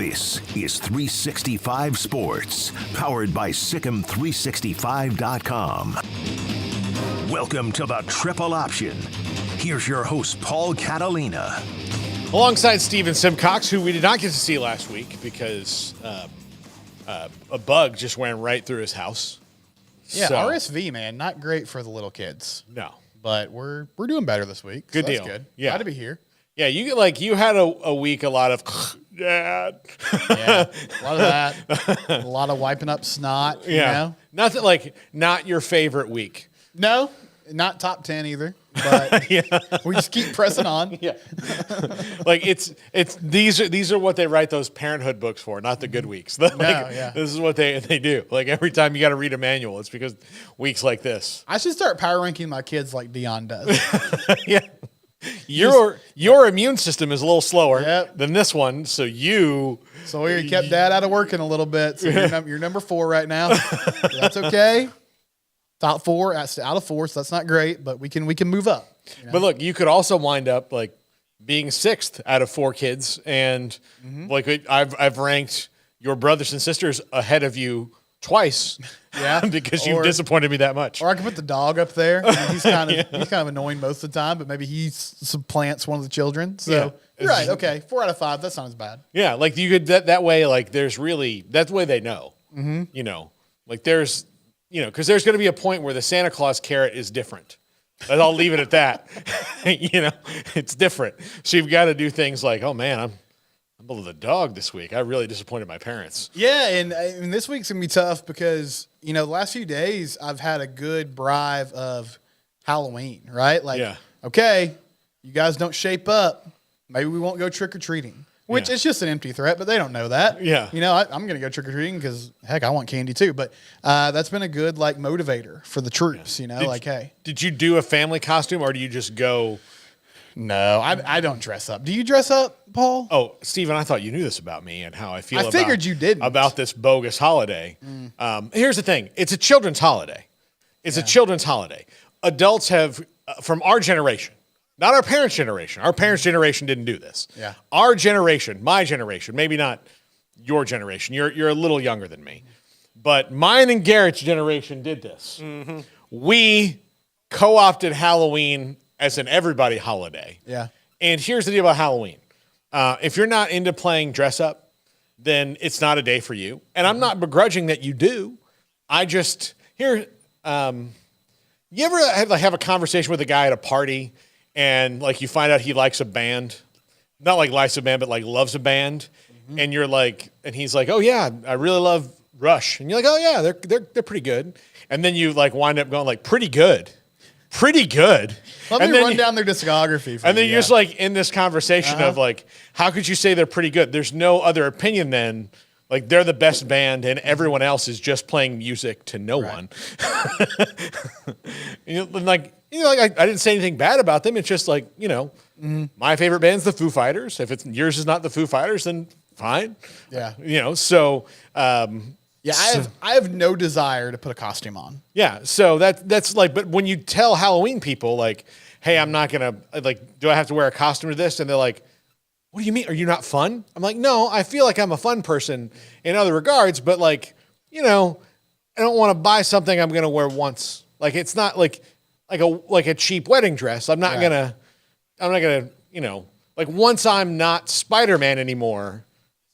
This is 365 Sports, powered by Sikkim365.com. Welcome to the Triple Option. Here's your host, Paul Catalina. Alongside Steven Simcox, who we did not get to see last week because a bug just went right through his house. Yeah, So, RSV, man, not great for the little kids. No. But we're doing better this week. Good so deal. That's good. Yeah. Glad to be here. Yeah, you had a week, a lot of dad. Yeah, a lot of that. A lot of wiping up snot. Yeah. Not your favorite week. No, not top 10 either. But we just keep pressing on. Yeah. These are what they write those parenthood books for, not the good weeks. This is what they do. Like every time you got to read a manual, it's because weeks like this. I should start power ranking my kids like Deion does. Yeah. Your immune system is a little slower than this one, so we kept Dad out of working a little bit. So you're number 4 right now. That's okay. Top 4 out of 4, so that's not great, but we can move up. You know? But look, you could also wind up like being 6th out of 4 kids, and I've ranked your brothers and sisters ahead of you twice. Yeah, because you've disappointed me that much. Or I could put the dog up there. I mean, he's kind of annoying most of the time, but maybe he supplants one of the children. So you're right. Okay, 4 out of 5. That's not as bad. Yeah, like you could that way. Like there's really that's the way they know. Mm-hmm. You know, like there's because there's going to be a point where the Santa Claus carrot is different. But I'll leave it at that. It's different. So you've got to do things like, oh man, I'm below the dog this week. I really disappointed my parents. Yeah, and this week's gonna be tough because the last few days I've had a good bribe of Halloween, right? Okay, you guys don't shape up, maybe we won't go trick or treating. Which is just an empty threat, but they don't know that. Yeah, I'm gonna go trick or treating because heck, I want candy too. But that's been a good motivator for the troops. Hey, did you do a family costume or do you just go? No, I don't dress up. Do you dress up, Paul? Oh, Steven, I thought you knew this about me and how I feel. I figured you didn't. About this bogus holiday. Here's the thing. It's a children's holiday. A children's holiday. Adults have, from our generation, not our parents' generation. Our parents' generation didn't do this. Yeah. Our generation, my generation, maybe not your generation. You're a little younger than me. But mine and Garrett's generation did this. Mm-hmm. We co-opted Halloween as an everybody holiday. Yeah. And here's the deal about Halloween. If you're not into playing dress up, then it's not a day for you. And I'm not begrudging that you do. I just, you ever have a conversation with a guy at a party and you find out he likes a band? Not likes a band, but loves a band. Mm-hmm. And you're and he's like, oh yeah, I really love Rush. And you're like, oh yeah, they're pretty good. And then you wind up going pretty good. Pretty good. Let me run down their discography. And then you're just in this conversation of how could you say they're pretty good? There's no other opinion then. They're the best band and everyone else is just playing music to no one. I didn't say anything bad about them. It's just my favorite band's the Foo Fighters. If yours is not the Foo Fighters, then fine. Yeah. I have no desire to put a costume on. Yeah, so that's but when you tell Halloween people hey, I'm not gonna do I have to wear a costume to this? And they're like, what do you mean? Are you not fun? I'm like, no, I feel like I'm a fun person in other regards, but I don't want to buy something I'm gonna wear once. It's not like a cheap wedding dress. I'm not gonna once I'm not Spider-Man anymore,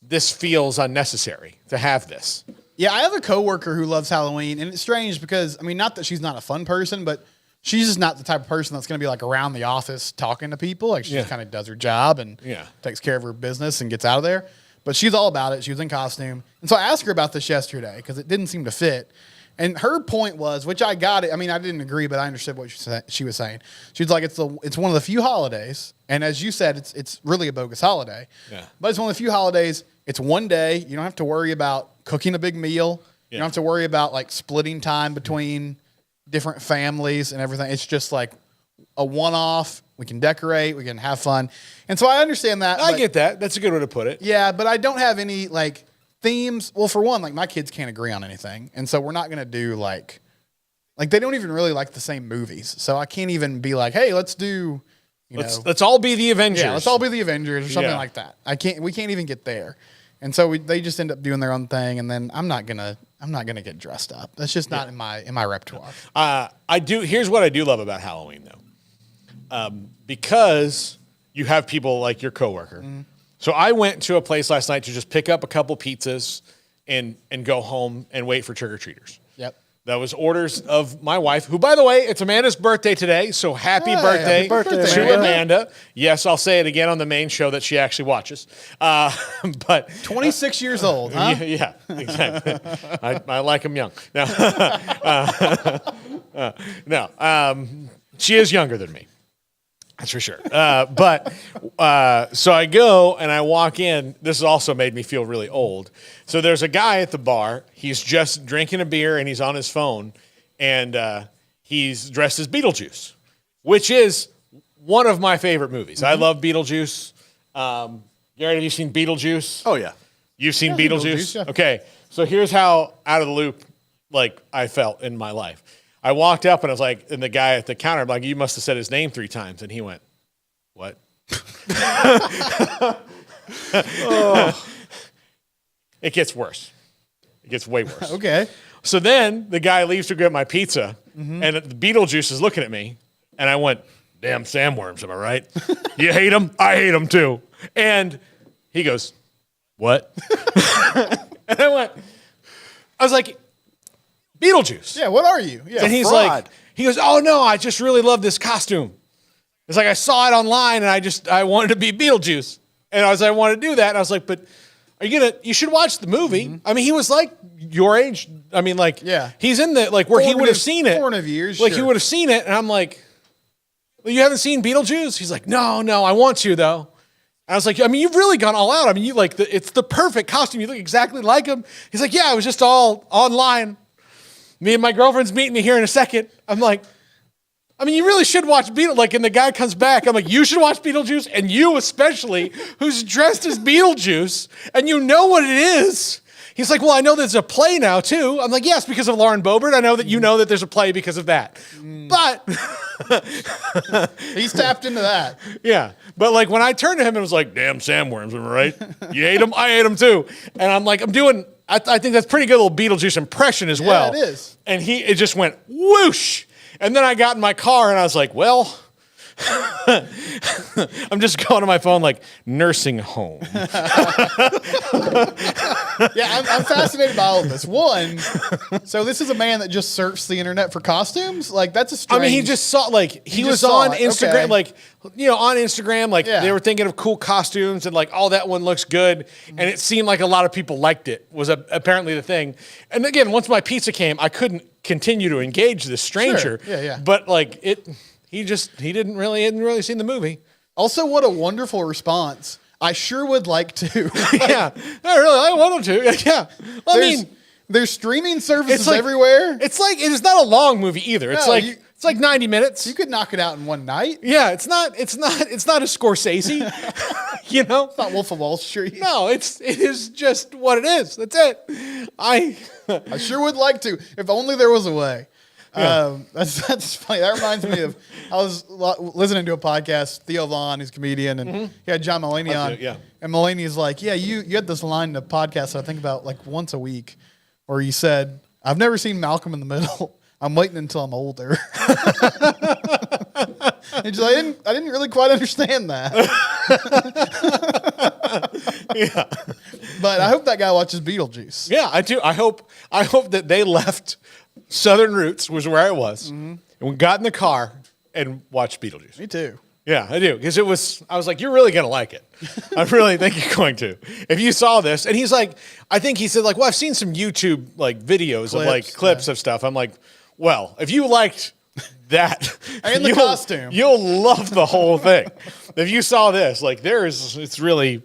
this feels unnecessary to have this. Yeah, I have a coworker who loves Halloween, and it's strange because, not that she's not a fun person, but she's just not the type of person that's going to be around the office talking to people. She just kind of does her job and takes care of her business and gets out of there. But she's all about it. She was in costume. And so I asked her about this yesterday because it didn't seem to fit. And her point was, which I got it. I didn't agree, but I understood what she was saying. She was like, it's one of the few holidays. And as you said, it's really a bogus holiday. Yeah. But it's one of the few holidays. It's one day. You don't have to worry about cooking a big meal. Yeah. You don't have to worry about splitting time between different families and everything. It's just a one-off. We can decorate. We can have fun. And so I understand that. I get that. That's a good way to put it. Yeah, but I don't have any themes. Well, for one, my kids can't agree on anything. And so we're not going to do they don't even really like the same movies. So I can't even be hey, let's do let's all be the Avengers. Yeah, let's all be the Avengers or something like that. We can't even get there. And so they just end up doing their own thing, and then I'm not gonna get dressed up. That's just not in my repertoire. I do. Here's what I do love about Halloween, though, because you have people like your coworker. Mm-hmm. So I went to a place last night to just pick up a couple pizzas and go home and wait for trick or treaters. Yep. That was orders of my wife, who, by the way, it's Amanda's birthday today. So happy birthday to Amanda. Yes, I'll say it again on the main show that she actually watches. But 26 years old, huh? Yeah, exactly. I like them young. No, she is younger than me. That's for sure. So I go and I walk in. This has also made me feel really old. So there's a guy at the bar. He's just drinking a beer and he's on his phone. And he's dressed as Beetlejuice, which is one of my favorite movies. Mm-hmm. I love Beetlejuice. Garrett, have you seen Beetlejuice? Oh, yeah. You've seen Beetlejuice? Yeah. Okay. So here's how out of the loop I felt in my life. I walked up and I was like, and the guy at the counter, I'm like, you must have said his name 3 times. And he went, what? It gets worse. It gets way worse. Okay. So then the guy leaves to get my pizza, and the Beetlejuice is looking at me, and I went, damn sandworms, am I right? You hate them? I hate them too. And he goes, what? And I was like, Beetlejuice. Yeah, what are you? Yeah, and he's fraud. like, he goes, oh no, I just really love this costume. It's like I saw it online and I wanted to be Beetlejuice. And I wanted to do that. And I was like, but you should watch the movie. Mm-hmm. I mean, he was like your age. I mean, like, yeah, he's in the, like where he would have seen it. Formative years. Like he would have seen it. And I'm like, well, you haven't seen Beetlejuice? He's like, no, I want to though. I was like, I mean, you've really gone all out. I mean, it's the perfect costume. You look exactly like him. He's like, yeah, it was just all online. Me and my girlfriend's meeting me here in a second. I'm like, I mean, you really should watch Beetlejuice. Like, and the guy comes back. I'm like, you should watch Beetlejuice, and you especially, who's dressed as Beetlejuice, and you know what it is. He's like, well, I know there's a play now, too. I'm like, yes, because of Lauren Boebert. I know that you know that there's a play because of that. But he's tapped into that. Yeah. But, like, when I turned to him and was like, damn sandworms, am I right? You hate them? I hate them, too. And I'm like, I think that's pretty good little Beetlejuice impression as well. Yeah, it is. And it just went whoosh. And then I got in my car and I was like, well, I'm just going to my phone like nursing home. Yeah, I'm fascinated by all of this. One, so this is a man that just surfs the internet for costumes? Like, that's a strange... I mean, he just saw, like, he was on Instagram, okay. Like, on Instagram, like, They were thinking of cool costumes and, like, oh, that one looks good. And it seemed like a lot of people liked it, was apparently the thing. And again, once my pizza came, I couldn't continue to engage this stranger. Sure. Yeah. But, like, he hadn't really seen the movie. Also, what a wonderful response. I sure would like to. Yeah, I want him to. Yeah. Well, there's streaming services everywhere. It's like, it is not a long movie either. It's it's like 90 minutes. You could knock it out in one night. Yeah, it's not a Scorsese. It's not Wolf of Wall Street. No, it is just what it is. That's it. I sure would like to, if only there was a way. Yeah. That's funny. That reminds me of, I was listening to a podcast, Theo Vaughn, who's a comedian, and he had John Mulaney on. Yeah. And Mulaney's like, yeah, you had this line in a podcast that I think about like once a week where you said, I've never seen Malcolm in the Middle. I'm waiting until I'm older. And she's like, I didn't really quite understand that. Yeah. But I hope that guy watches Beetlejuice. Yeah, I do. I hope that they left Southern Roots, was where I was, and we got in the car and watched Beetlejuice. Me too. Yeah, I do. Because I was like, you're really going to like it. I really think you're going to. If you saw this. And he's like, I think he said, like, well, I've seen some YouTube, like, videos of, like, clips of stuff. I'm like, well, if you liked that. And the costume. You'll love the whole thing. If you saw this, like, it's really,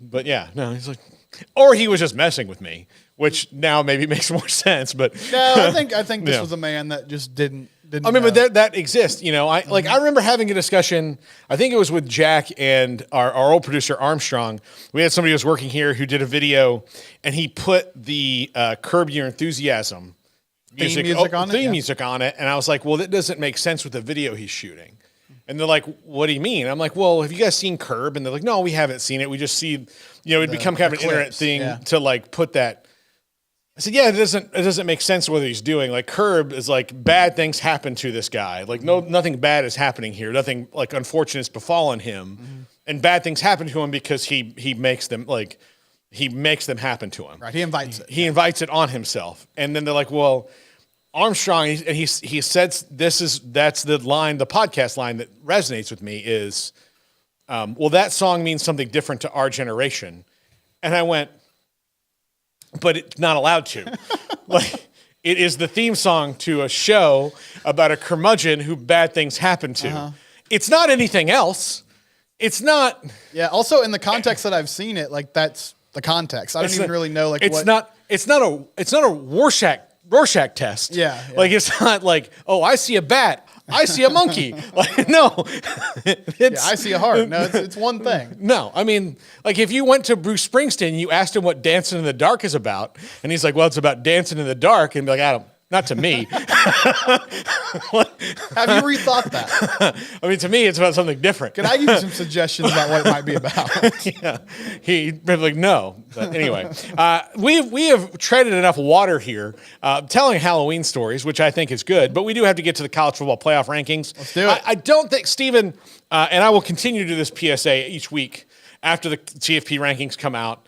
but yeah. No, he's like, or he was just messing with me, which now maybe makes more sense. But no, I think this was a man that just didn't. I mean, but that exists, I remember having a discussion. I think it was with Jack and our old producer Armstrong. We had somebody who was working here who did a video, and he put the Curb Your Enthusiasm music on it, and I was like, well, that doesn't make sense with the video he's shooting. And they're like, what do you mean? I'm like, well, have you guys seen Curb? And they're like, no, we haven't seen it. We just see, it'd become kind of an internet thing to like put that. I said, yeah, it doesn't make sense what he's doing. Like Curb is like bad things happen to this guy. Like nothing bad is happening here. Nothing like unfortunate has befallen him, and bad things happen to him because he makes them happen to him. Right. He invites it. He invites it on himself, and then they're like, well, Armstrong, and he says that's the line, the podcast line that resonates with me is, well, that song means something different to our generation, and I went. But it's not allowed to. Like, it is the theme song to a show about a curmudgeon who bad things happen to. It's not anything else. It's not. Yeah. Also, in the context that I've seen it, like that's the context. I don't even really know. Like, it's not a Rorschach test. Yeah. Like it's not like, oh, I see a bat. I see a monkey. Like, no. I see a heart. No, it's one thing. No, I mean, like if you went to Bruce Springsteen and you asked him what Dancing in the Dark is about, and he's like, well, it's about dancing in the dark, and be like, not to me. Have you rethought that? I mean, to me, it's about something different. Can I give you some suggestions about what it might be about? Yeah, he'd be like, no. But anyway, we have treaded enough water here, telling Halloween stories, which I think is good. But we do have to get to the college football playoff rankings. Let's do it. I don't think Stephen, and I will continue to do this PSA each week after the CFP rankings come out.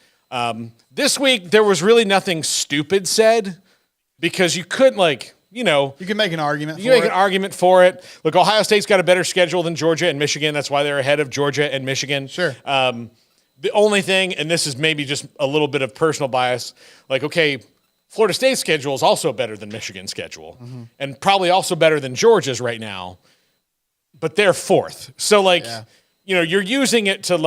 This week there was really nothing stupid said. Because you couldn't, you can make an argument. An argument for it. Look, Ohio State's got a better schedule than Georgia and Michigan. That's why they're ahead of Georgia and Michigan. Sure. The only thing, and this is maybe just a little bit of personal bias, Florida State's schedule is also better than Michigan's schedule, and probably also better than Georgia's right now. But they're fourth, so you're using it to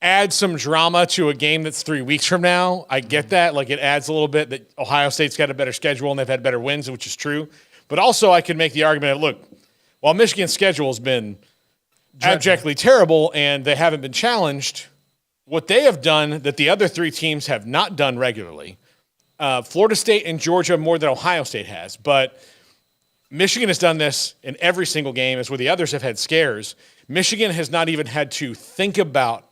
add some drama to a game that's 3 weeks from now. I get that. It adds a little bit that Ohio State's got a better schedule and they've had better wins, which is true. But also I can make the argument of, look, while Michigan's schedule has been abjectly terrible and they haven't been challenged, what they have done that the other three teams have not done regularly, Florida State and Georgia more than Ohio State has. But Michigan has done this in every single game, as where the others have had scares. Michigan has not even had to think about,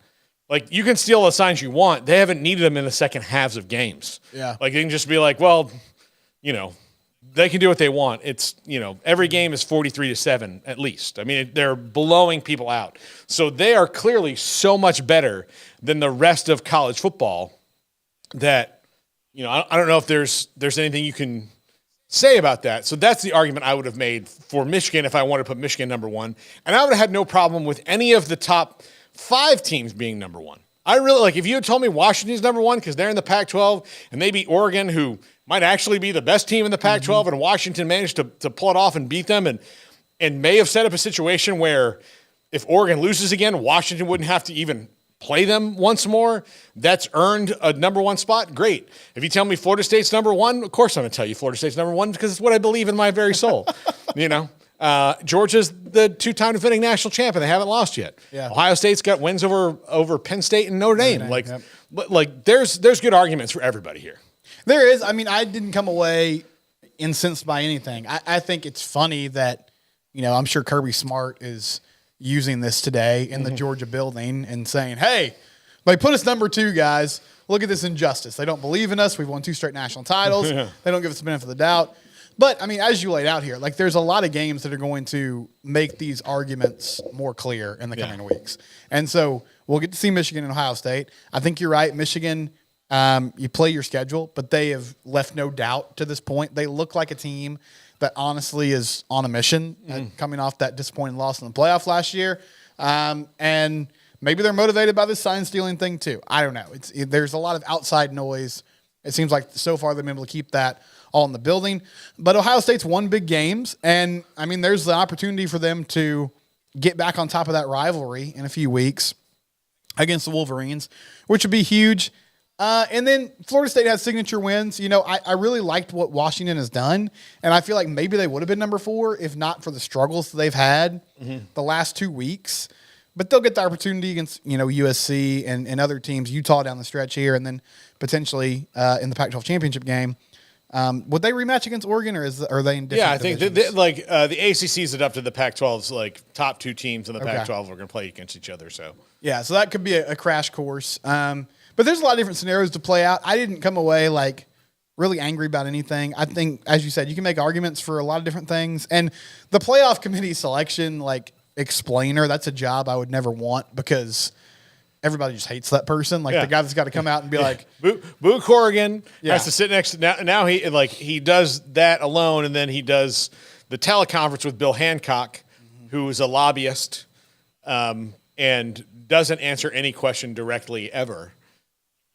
you can steal the signs you want. They haven't needed them in the second halves of games. Yeah. They can just be like, well, they can do what they want. It's, every game is 43-7 at least. I mean, they're blowing people out. So they are clearly so much better than the rest of college football that, I don't know if there's anything you can say about that. So that's the argument I would have made for Michigan if I wanted to put Michigan number one. And I would have had no problem with any of the top 5 teams being number one. I really if you had told me Washington's number one because they're in the Pac-12 and they beat Oregon, who might actually be the best team in the Pac-12, and Washington managed to pull it off and beat them and may have set up a situation where if Oregon loses again, Washington wouldn't have to even play them once more. That's earned a number one spot. Great. If you tell me Florida State's number one, of course I'm going to tell you Florida State's number one because it's what I believe in my very soul. Georgia's the 2-time defending national champ, and they haven't lost yet. Yeah. Ohio State's got wins over Penn State and Notre Dame. But there's good arguments for everybody here. There is. I mean, I didn't come away incensed by anything. I think it's funny that, I'm sure Kirby Smart is using this today in the Georgia building and saying, hey, put us number 2, guys. Look at this injustice. They don't believe in us. We've won 2 straight national titles. Yeah. They don't give us the benefit of the doubt. But, I mean, as you laid out here, there's a lot of games that are going to make these arguments more clear in the coming weeks. And so we'll get to see Michigan and Ohio State. I think you're right. Michigan, you play your schedule, but they have left no doubt to this point. They look like a team that honestly is on a mission, coming off that disappointing loss in the playoff last year. And maybe they're motivated by this sign-stealing thing too. I don't know. There's a lot of outside noise. It seems like so far they've been able to keep that all in the building. But Ohio State's won big games, and, I mean, there's the opportunity for them to get back on top of that rivalry in a few weeks against the Wolverines, which would be huge. And then Florida State has signature wins. I really liked what Washington has done, and I feel like maybe they would have been number 4 if not for the struggles that they've had the last 2 weeks. But they'll get the opportunity against, USC and other teams, Utah down the stretch here, and then potentially in the Pac-12 championship game. Would they rematch against Oregon, or are they in different Yeah, I think divisions? the ACC is adopted the Pac-12's like top 2 teams in the Pac-12 are going to play against each other. So yeah, so that could be a crash course. But there's a lot of different scenarios to play out. I didn't come away like really angry about anything. I think, as you said, you can make arguments for a lot of different things. And the playoff committee selection, like explainer, that's a job I would never want because everybody just hates that person. Like the guy that's got to come out and be like, Boo Corrigan has to sit next to now he does that alone, and then he does the teleconference with Bill Hancock, who is a lobbyist, and doesn't answer any question directly ever.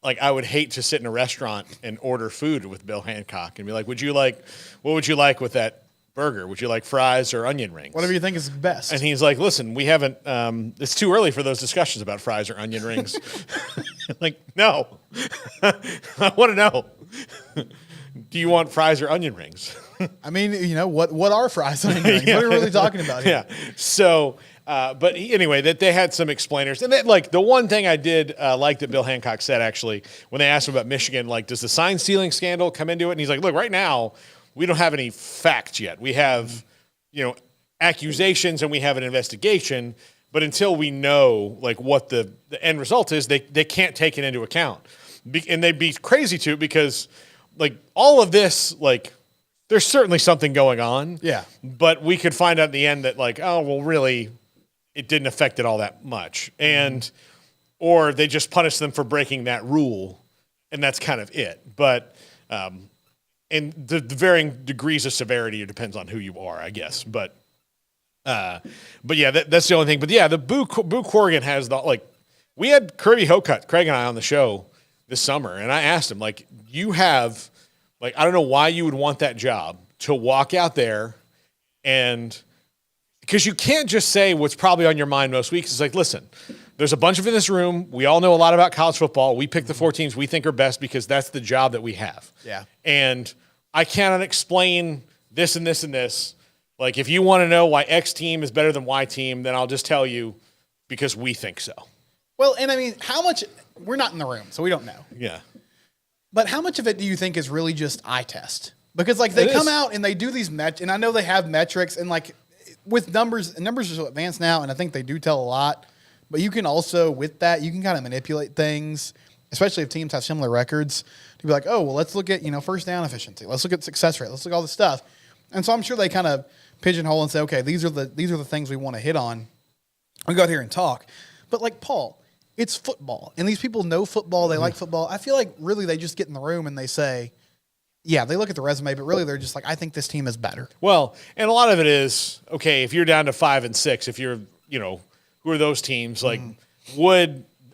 Like, I would hate to sit in a restaurant and order food with Bill Hancock and be like, what would you like with that burger? Would you like fries or onion rings? whatever you think is best. And he's like, listen, we haven't, it's too early for those discussions about fries or onion rings. Like, no. I want to know. Do you want fries or onion rings? I mean, what are fries and onion rings? What are we really talking about here? Yeah. So, but anyway, that they had some explainers. And like the one thing I did like that Bill Hancock said, actually, when they asked him about Michigan, like, does the sign stealing scandal come into it? And he's like, look, right now, we don't have any facts yet. We have, accusations and we have an investigation. But until we know, like, what the end result is, they can't take it into account. And they'd be crazy to, because, like, all of this, like, there's certainly something going on. Yeah. But we could find out in the end that, like, oh, well, really, it didn't affect it all that much. And, or they just punished them for breaking that rule, and that's kind of it. But, and the varying degrees of severity, it depends on who you are, I guess. But yeah, that's the only thing. But yeah, the Boo Corrigan has we had Kirby Hocutt, Craig and I, on the show this summer, and I asked him, like, you have, like, I don't know why you would want that job to walk out there and, because you can't just say what's probably on your mind most weeks. It's like, listen, there's a bunch of in this room. We all know a lot about college football. We pick the 4 teams we think are best because that's the job that we have. Yeah. And I cannot explain this and this and this. Like, if you want to know why X team is better than Y team, then I'll just tell you because we think so. Well, and I mean, how much, we're not in the room, so we don't know. Yeah. But how much of it do you think is really just eye test? Because, like, they come out and they do these and I know they have metrics, and, like, with numbers are so advanced now, and I think they do tell a lot. But you can also, with that, you can kind of manipulate things, especially if teams have similar records, to be like, oh, well, let's look at, first down efficiency. Let's look at success rate. Let's look at all this stuff. And so I'm sure they kind of pigeonhole and say, okay, these are the things we want to hit on. We go out here and talk. But, like, Paul, it's football. And these people know football. They like football. I feel like really they just get in the room and they say, yeah, they look at the resume, but really they're just like, I think this team is better. Well, and a lot of it is, okay, if you're down to 5 and 6, if you're, who are those teams? Like,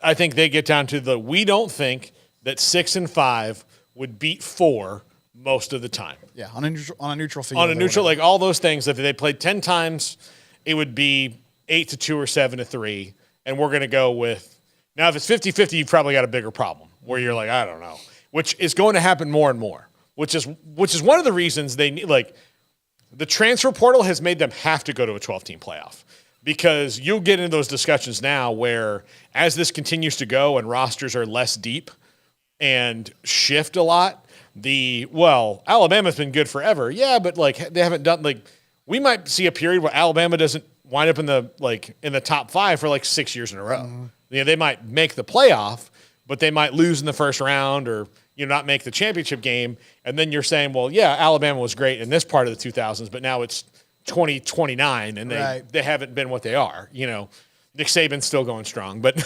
I think they get down to we don't think that 6 and 5 would beat 4 most of the time. Yeah, on a neutral field. On a neutral, like all those things, if they played 10 times, it would be 8-2 or 7-3. And we're going to go with, now if it's 50-50, you've probably got a bigger problem where you're like, I don't know, which is going to happen more and more. Which is one of the reasons they need, like, the transfer portal has made them have to go to a 12-team playoff, because you'll get into those discussions now where, as this continues to go and rosters are less deep and shift a lot, Alabama's been good forever. Yeah, but, like, they haven't done, like, we might see a period where Alabama doesn't wind up in the top 5 for like 6 years in a row. They might make the playoff, but they might lose in the first round or not make the championship game, and then you're saying, well, yeah, Alabama was great in this part of the 2000s, but now it's 2029, and they haven't been what they are. Nick Saban's still going strong, but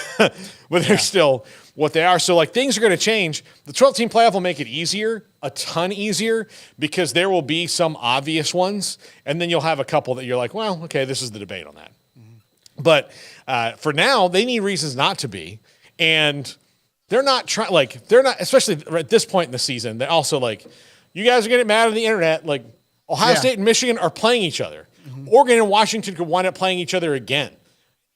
they're still what they are. So, like, things are going to change. The 12-team playoff will make it easier, a ton easier, because there will be some obvious ones, and then you'll have a couple that you're like, well, okay, this is the debate on that. But for now, they need reasons not to be, and they're not trying, especially at this point in the season, they also, like, you guys are getting mad on the internet. Like, Ohio State and Michigan are playing each other. Oregon and Washington could wind up playing each other again.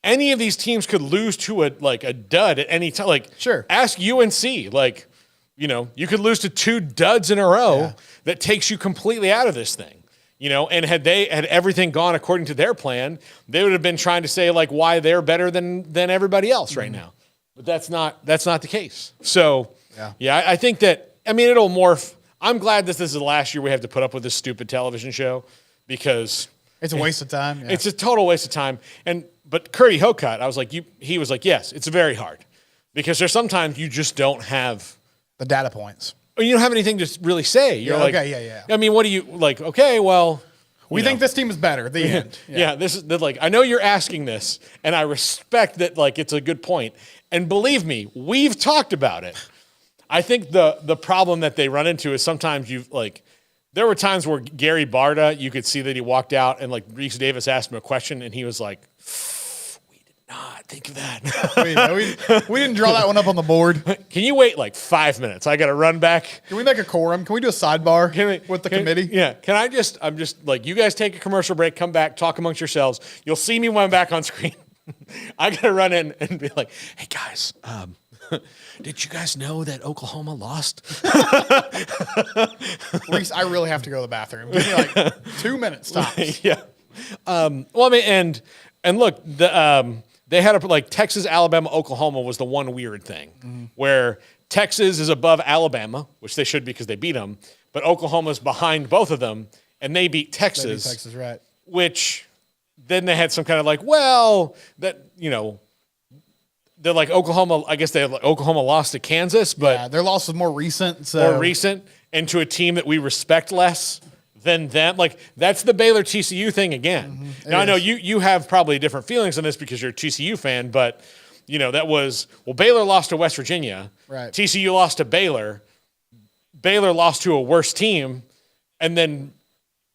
Any of these teams could lose to a dud at any time. Like, sure. Ask UNC. Like, you could lose to 2 duds in a row that takes you completely out of this thing. And had everything gone according to their plan, they would have been trying to say, like, why they're better than everybody else right now. But that's not the case. So, I think that, it'll morph. I'm glad this is the last year we have to put up with this stupid television show because it's a waste of time. Yeah. It's a total waste of time. But Curdy Hocutt, he was like, yes, it's very hard because there's sometimes you just don't have the data points. Or you don't have anything to really say. You're I mean, what do you like? Okay, well, we think this team is better. The end. Yeah, this is like I know you're asking this, and I respect that. Like, it's a good point. And believe me, we've talked about it. I think the problem that they run into is sometimes there were times where Gary Barta, you could see that he walked out and like Reese Davis asked him a question, and he was like, "We did not think of that. we didn't draw that one up on the board. Can you wait like 5 minutes? I got to run back. Can we make a quorum? Can we do a sidebar with the committee? Yeah. I'm just like, you guys take a commercial break, come back, talk amongst yourselves. You'll see me when I'm back on screen. I got to run in and be like, hey guys, did you guys know that Oklahoma lost? Reese, I really have to go to the bathroom. Give me like 2 minutes tops. Yeah. Well, I mean, and look, they had Texas, Alabama, Oklahoma was the one weird thing where Texas is above Alabama, which they should because they beat them, but Oklahoma's behind both of them, and they beat Texas. They beat Texas, right? Which then they had some kind of they're like Oklahoma. I guess Oklahoma lost to Kansas, but their loss was more recent. And to a team that we respect less than them. Like, that's the Baylor TCU thing again. Now, I know you have probably different feelings on this because you're a TCU fan, but, Baylor lost to West Virginia. Right. TCU lost to Baylor. Baylor lost to a worse team. And then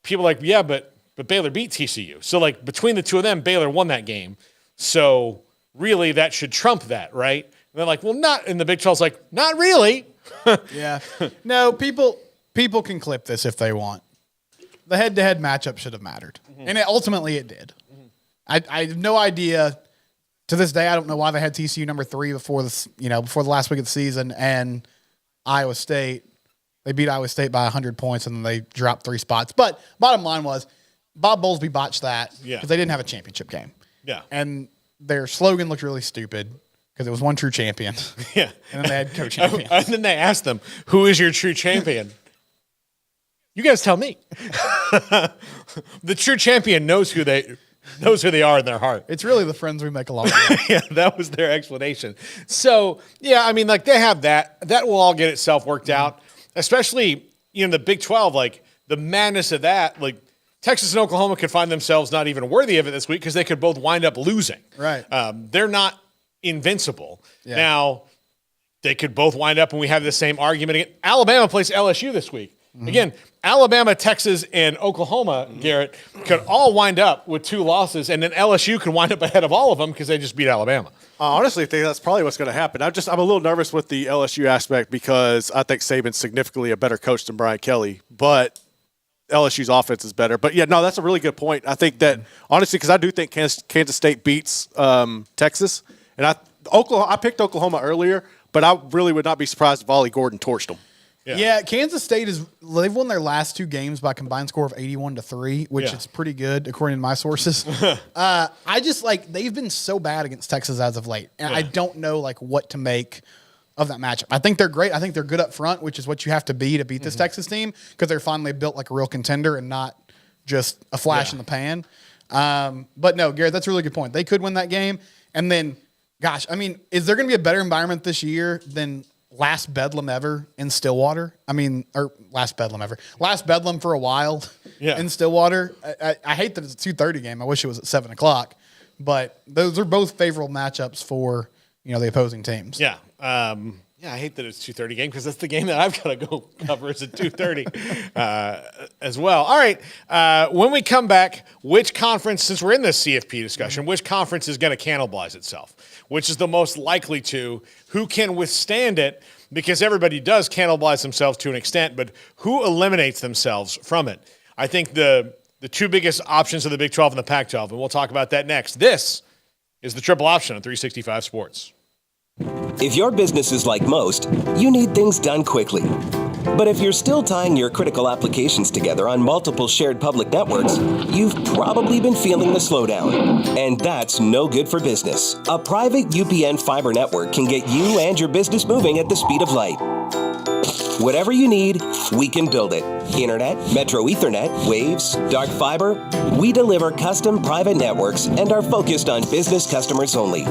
people are like, yeah, but Baylor beat TCU. So, like, between the two of them, Baylor won that game. So, really, that should trump that, right? And they're like, well, not. And the Big 12's like, not really. Yeah. No, people can clip this if they want. The head-to-head matchup should have mattered. And ultimately it did. I have no idea. To this day, I don't know why they had TCU number 3 before the last week of the season, and Iowa State. They beat Iowa State by 100 points, and then they dropped 3 spots. But bottom line was, Bob Bowlesby botched that because they didn't have a championship game. Yeah. And their slogan looked really stupid because it was one true champion. Yeah. And then they had co-champions. And then they asked them, who is your true champion? You guys tell me. The true champion knows who they are in their heart. It's really the friends we make along the way. Yeah, that was their explanation. So, yeah, I mean, like, they have that. That will all get itself worked out. Especially, the Big 12, like, the madness of that, like, Texas and Oklahoma could find themselves not even worthy of it this week because they could both wind up losing. Right. They're not invincible. Yeah. Now, they could both wind up and we have the same argument again. Alabama plays LSU this week. Again, Alabama, Texas, and Oklahoma, Garrett, could all wind up with 2 losses, and then LSU could wind up ahead of all of them because they just beat Alabama. Honestly, I think that's probably what's going to happen. I'm a little nervous with the LSU aspect because I think Saban's significantly a better coach than Brian Kelly, but LSU's offense is better. But, yeah, no, that's a really good point. I think that, honestly, because I do think Kansas State beats Texas, and I picked Oklahoma earlier, but I really would not be surprised if Ollie Gordon torched them. Yeah, Kansas State they've won their last 2 games by a combined score of 81-3, which is pretty good according to my sources. I just they've been so bad against Texas as of late, and I don't know what to make of that matchup. I think they're great. I think they're good up front, which is what you have to beat this Texas team because they're finally built like a real contender and not just a flash in the pan. But no, Garrett, that's a really good point. They could win that game, and then, gosh, I mean, is there going to be a better environment this year than last Bedlam ever in Stillwater? I mean, or last Bedlam ever. Last Bedlam for a while in Stillwater. I hate that it's a 2:30 game. I wish it was at 7 o'clock. But those are both favorable matchups for, the opposing teams. Yeah. I hate that it's 2:30 game because that's the game that I've got to go cover. It's at 2:30 as well. All right. When we come back, which conference, since we're in this CFP discussion, which conference is going to cannibalize itself? Which is the most likely to? Who can withstand it? Because everybody does cannibalize themselves to an extent, but who eliminates themselves from it? I think the 2 biggest options of the Big 12 and the Pac-12, and we'll talk about that next. This is the Triple Option on 365 Sports. If your business is like most, you need things done quickly. But if you're still tying your critical applications together on multiple shared public networks, you've probably been feeling the slowdown. And that's no good for business. A private UPN fiber network can get you and your business moving at the speed of light. Whatever you need, we can build it. Internet, Metro Ethernet, Waves, dark fiber. We deliver custom private networks and are focused on business customers only.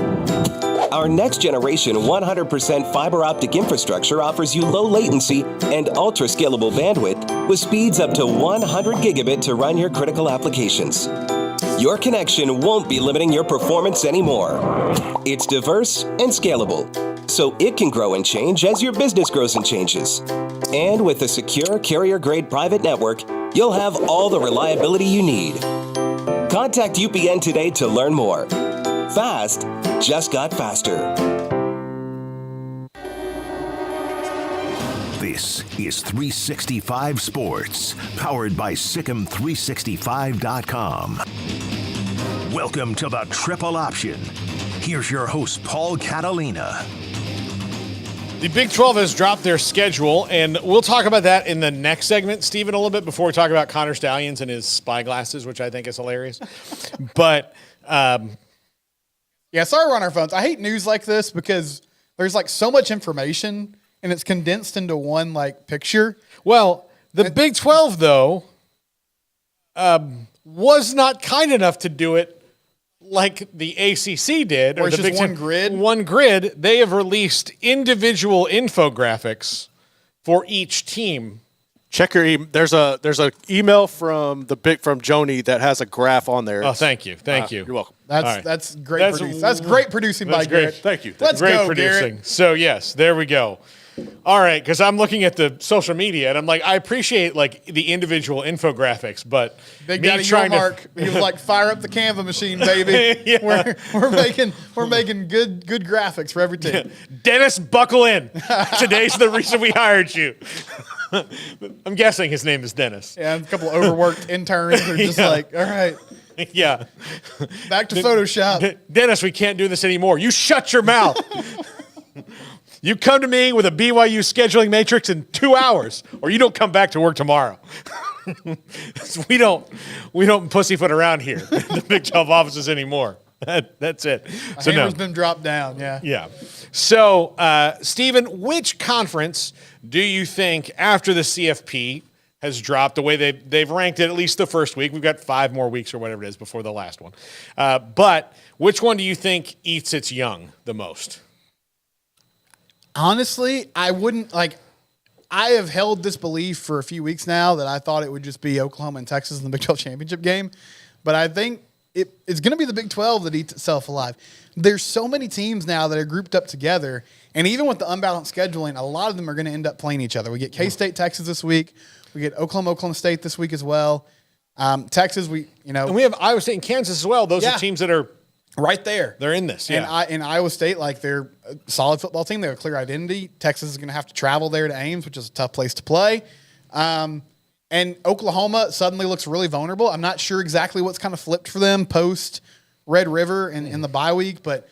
Our next generation 100% fiber optic infrastructure offers you low latency and ultra scalable bandwidth with speeds up to 100 gigabit to run your critical applications. Your connection won't be limiting your performance anymore. It's diverse and scalable, so it can grow and change as your business grows and changes. And with a secure carrier-grade private network, you'll have all the reliability you need. Contact UPN today to learn more. Fast just got faster. This is 365 Sports, powered by Sikkim365.com. Welcome to the Triple Option. Here's your host, Paul Catalina. The Big 12 has dropped their schedule, and we'll talk about that in the next segment, Stephen, a little bit before we talk about Connor Stalions and his spyglasses, which I think is hilarious. But, yeah, sorry we're on our phones. I hate news like this because there's like so much information and it's condensed into one like picture. Well, the Big 12, though, was not kind enough to do it like the ACC did. Or the it's just Big one 10. grid? One grid. They have released individual infographics for each team. Check your email. There's a email from Joni that has a graph on there. Oh, thank you. Thank you. You're welcome. That's great producing. That's great producing by Garrett. Thank you. Let's Great go, producing. Garrett. So, yes, there we go. All right, because I'm looking at the social media, and I'm like, I appreciate, like, the individual infographics, but Big me Daddy trying Mark, he was like, fire up the Canva machine, baby. Yeah. We're making good graphics for every team. Dennis, buckle in. Today's the reason we hired you. I'm guessing his name is Dennis. Yeah, a couple of overworked interns are just like, all right, Yeah. back to Photoshop. Dennis, we can't do this anymore. You shut your mouth. You come to me with a BYU scheduling matrix in 2 hours, or you don't come back to work tomorrow. we don't pussyfoot around here in the Big 12 offices anymore. That's it. So Hammer's been dropped down, yeah. Yeah. So, Stephen, which conference do you think after the CFP has dropped the way they've ranked it at least the first week? We've got 5 more weeks or whatever it is before the last one. But which one do you think eats its young the most? Honestly, I wouldn't like. I have held this belief for a few weeks now that I thought it would just be Oklahoma and Texas in the Big 12 championship game, but I think it's going to be the Big 12 that eats itself alive. There's so many teams now that are grouped up together, and even with the unbalanced scheduling, a lot of them are going to end up playing each other. We get K-State, Texas this week. We get Oklahoma State this week as well. Texas, and we have Iowa State and Kansas as well. Those are teams that are right there. They're in this, yeah. And Iowa State, like, they're a solid football team. They have a clear identity. Texas is going to have to travel there to Ames, which is a tough place to play. And Oklahoma suddenly looks really vulnerable. I'm not sure exactly what's kind of flipped for them post Red River in the bye week, but,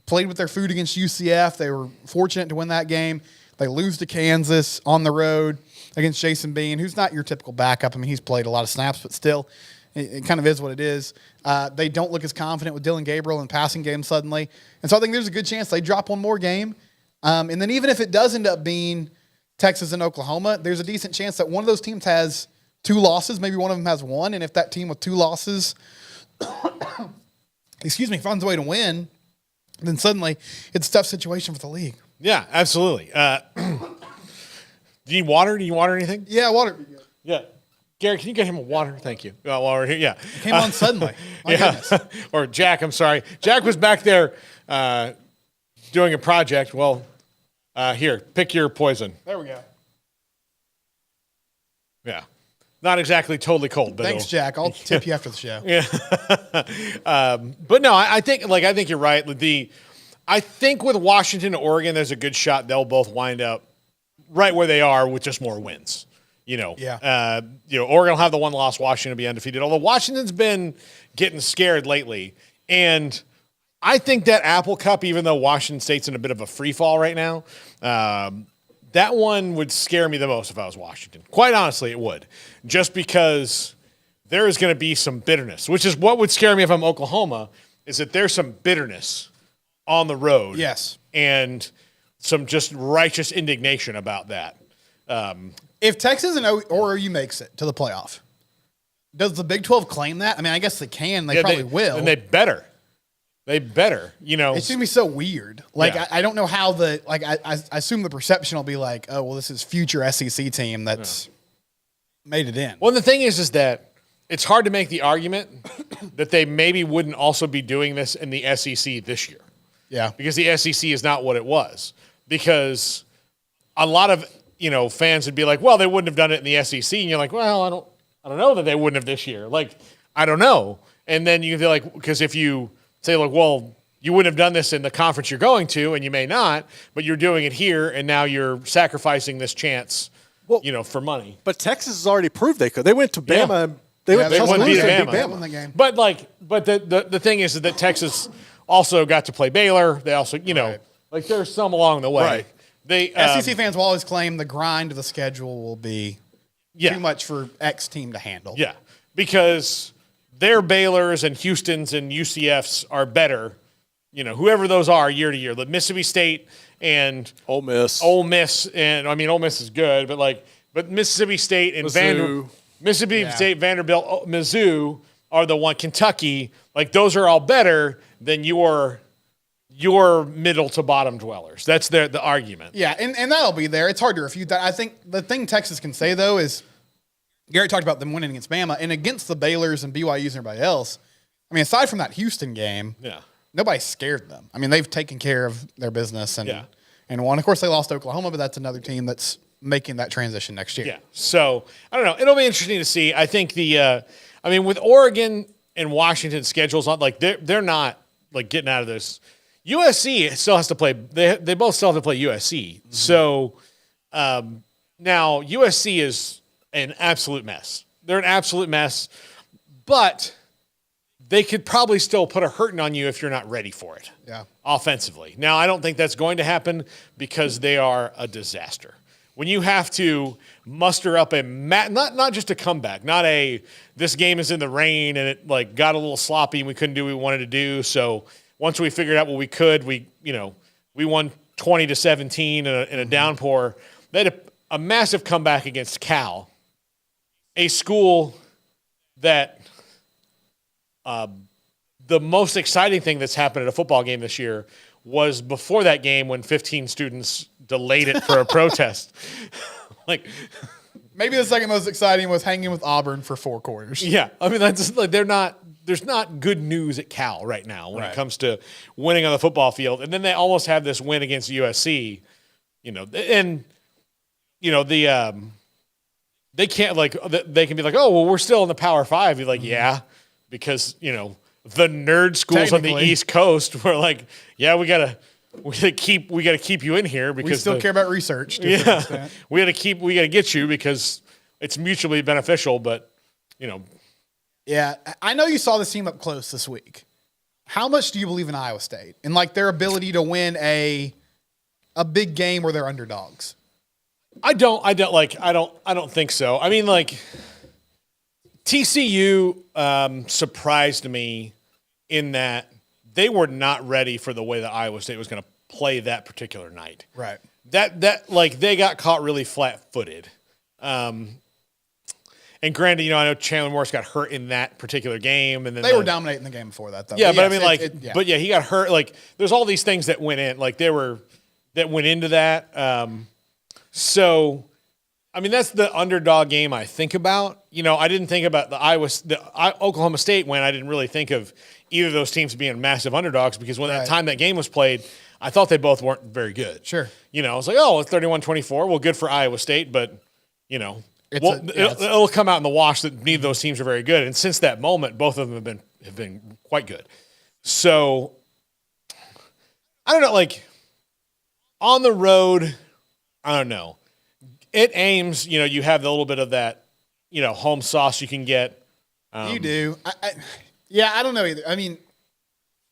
played with their food against UCF. They were fortunate to win that game. They lose to Kansas on the road against Jason Bean, who's not your typical backup. I mean, he's played a lot of snaps, but still, it kind of is what it is. They don't look as confident with Dylan Gabriel in the passing game suddenly. And so I think there's a good chance they drop one more game. And then even if it does end up being Texas and Oklahoma, there's a decent chance that one of those teams has 2 losses. Maybe one of them has 1. And if that team with 2 losses, finds a way to win, then suddenly it's a tough situation for the league. Yeah, absolutely. Do you need water? Do you water anything? Yeah, water. Yeah. Gary, can you get him a water? Thank you. While we're here, yeah. It came on suddenly. My goodness. Or Jack, I'm sorry. Jack was back there doing a project. Well, here, pick your poison. There we go. Yeah. Not exactly totally cold, but thanks, Jack. I'll tip you after the show. Yeah. But no, I think you're right. I think with Washington and Oregon, there's a good shot they'll both wind up right where they are with just more wins. Yeah. Oregon will have the 1 loss. Washington will be undefeated. Although Washington's been getting scared lately, and I think that Apple Cup, even though Washington State's in a bit of a free fall right now, that one would scare me the most if I was Washington. Quite honestly, it would, just because there is going to be some bitterness, which is what would scare me if I'm Oklahoma. Is that there's some bitterness on the road? Yes, and some just righteous indignation about that. If Texas or OU makes it to the playoff, does the Big 12 claim that? I mean, I guess they can. They probably will. And they better. They better. You know, it's going to be so weird. Like, I don't know how I assume the perception will be like, oh, well, this is future SEC team that's made it in. Well, the thing is that it's hard to make the argument that they maybe wouldn't also be doing this in the SEC this year. Yeah. Because the SEC is not what it was. Because a lot of, fans would be like, well, they wouldn't have done it in the SEC. And you're like, well, I don't know that they wouldn't have this year. Like, I don't know. And then you feel like, because if you say, like, well, you wouldn't have done this in the conference you're going to, and you may not, but you're doing it here, and now you're sacrificing this chance, for money. But Texas has already proved they could. They went to Bama. Yeah. They went to Bama. Won the game. But the thing is that Texas also got to play Baylor. They also, like there's some along the way. Right. They SEC fans will always claim the grind of the schedule will be Yeah. too much for X team to handle. Yeah, because their Baylors and Houstons and UCFs are better, whoever those are year to year. The Mississippi State and Ole Miss, and Ole Miss is good, but Mississippi State and State, Vanderbilt, Mizzou are the one. Kentucky, like those are all better than your middle to bottom dwellers. That's the argument. Yeah, and that'll be there. It's hard to refute that. I think the thing Texas can say, though, is Garrett talked about them winning against Bama and against the Baylors and BYUs and everybody else. I mean, aside from that Houston game, nobody scared them. I mean, they've taken care of their business and won. Of course, they lost to Oklahoma, but that's another team that's making that transition next year. Yeah, so I don't know. It'll be interesting to see. I think with Oregon and Washington schedules on, like they're not like getting out of this. USC still has to play. They both still have to play USC. Mm-hmm. So now USC is an absolute mess. They're an absolute mess, but they could probably still put a hurting on you if you're not ready for it. Yeah, offensively. Now I don't think that's going to happen because they are a disaster. When you have to muster up not just a comeback, not a this game is in the rain and it like got a little sloppy and we couldn't do what we wanted to do. So once we figured out what we could, we won 20-17 in a downpour. They had a massive comeback against Cal, a school that the most exciting thing that's happened at a football game this year was before that game when 15 students delayed it for a protest. Like maybe the second most exciting was hanging with Auburn for 4 quarters. Yeah, I mean that's just, like there's not good news at Cal right now when it comes to winning on the football field. And then they almost have this win against USC, and they can't they can be like, oh, well, we're still in the Power 5. You're like, yeah, because, the nerd schools on the East Coast were like, yeah, we gotta keep you in here because we still care about research. Yeah, we gotta get you because it's mutually beneficial, but Yeah, I know you saw this team up close this week. How much do you believe in Iowa State and like their ability to win a big game where they're underdogs? I don't think so. I mean, like TCU surprised me in that they were not ready for the way that Iowa State was going to play that particular night. Right. That like they got caught really flat-footed. And granted, I know Chandler Morris got hurt in that particular game, and then they were dominating the game before that, though. Yeah, but I mean, he got hurt. Like, there's all these things that went in, like that went into that. So, I mean, that's the underdog game I think about. I didn't think about the Oklahoma State win. I didn't really think of either of those teams being massive underdogs because when that time that game was played, I thought they both weren't very good. Sure. I was like, oh, it's 31-24. Well, good for Iowa State, but it'll come out in the wash that neither of those teams are very good. And since that moment, both of them have been quite good. So I don't know, like on the road, I don't know. At Ames, you have the little bit of that, home sauce you can get. You do. I don't know either. I mean,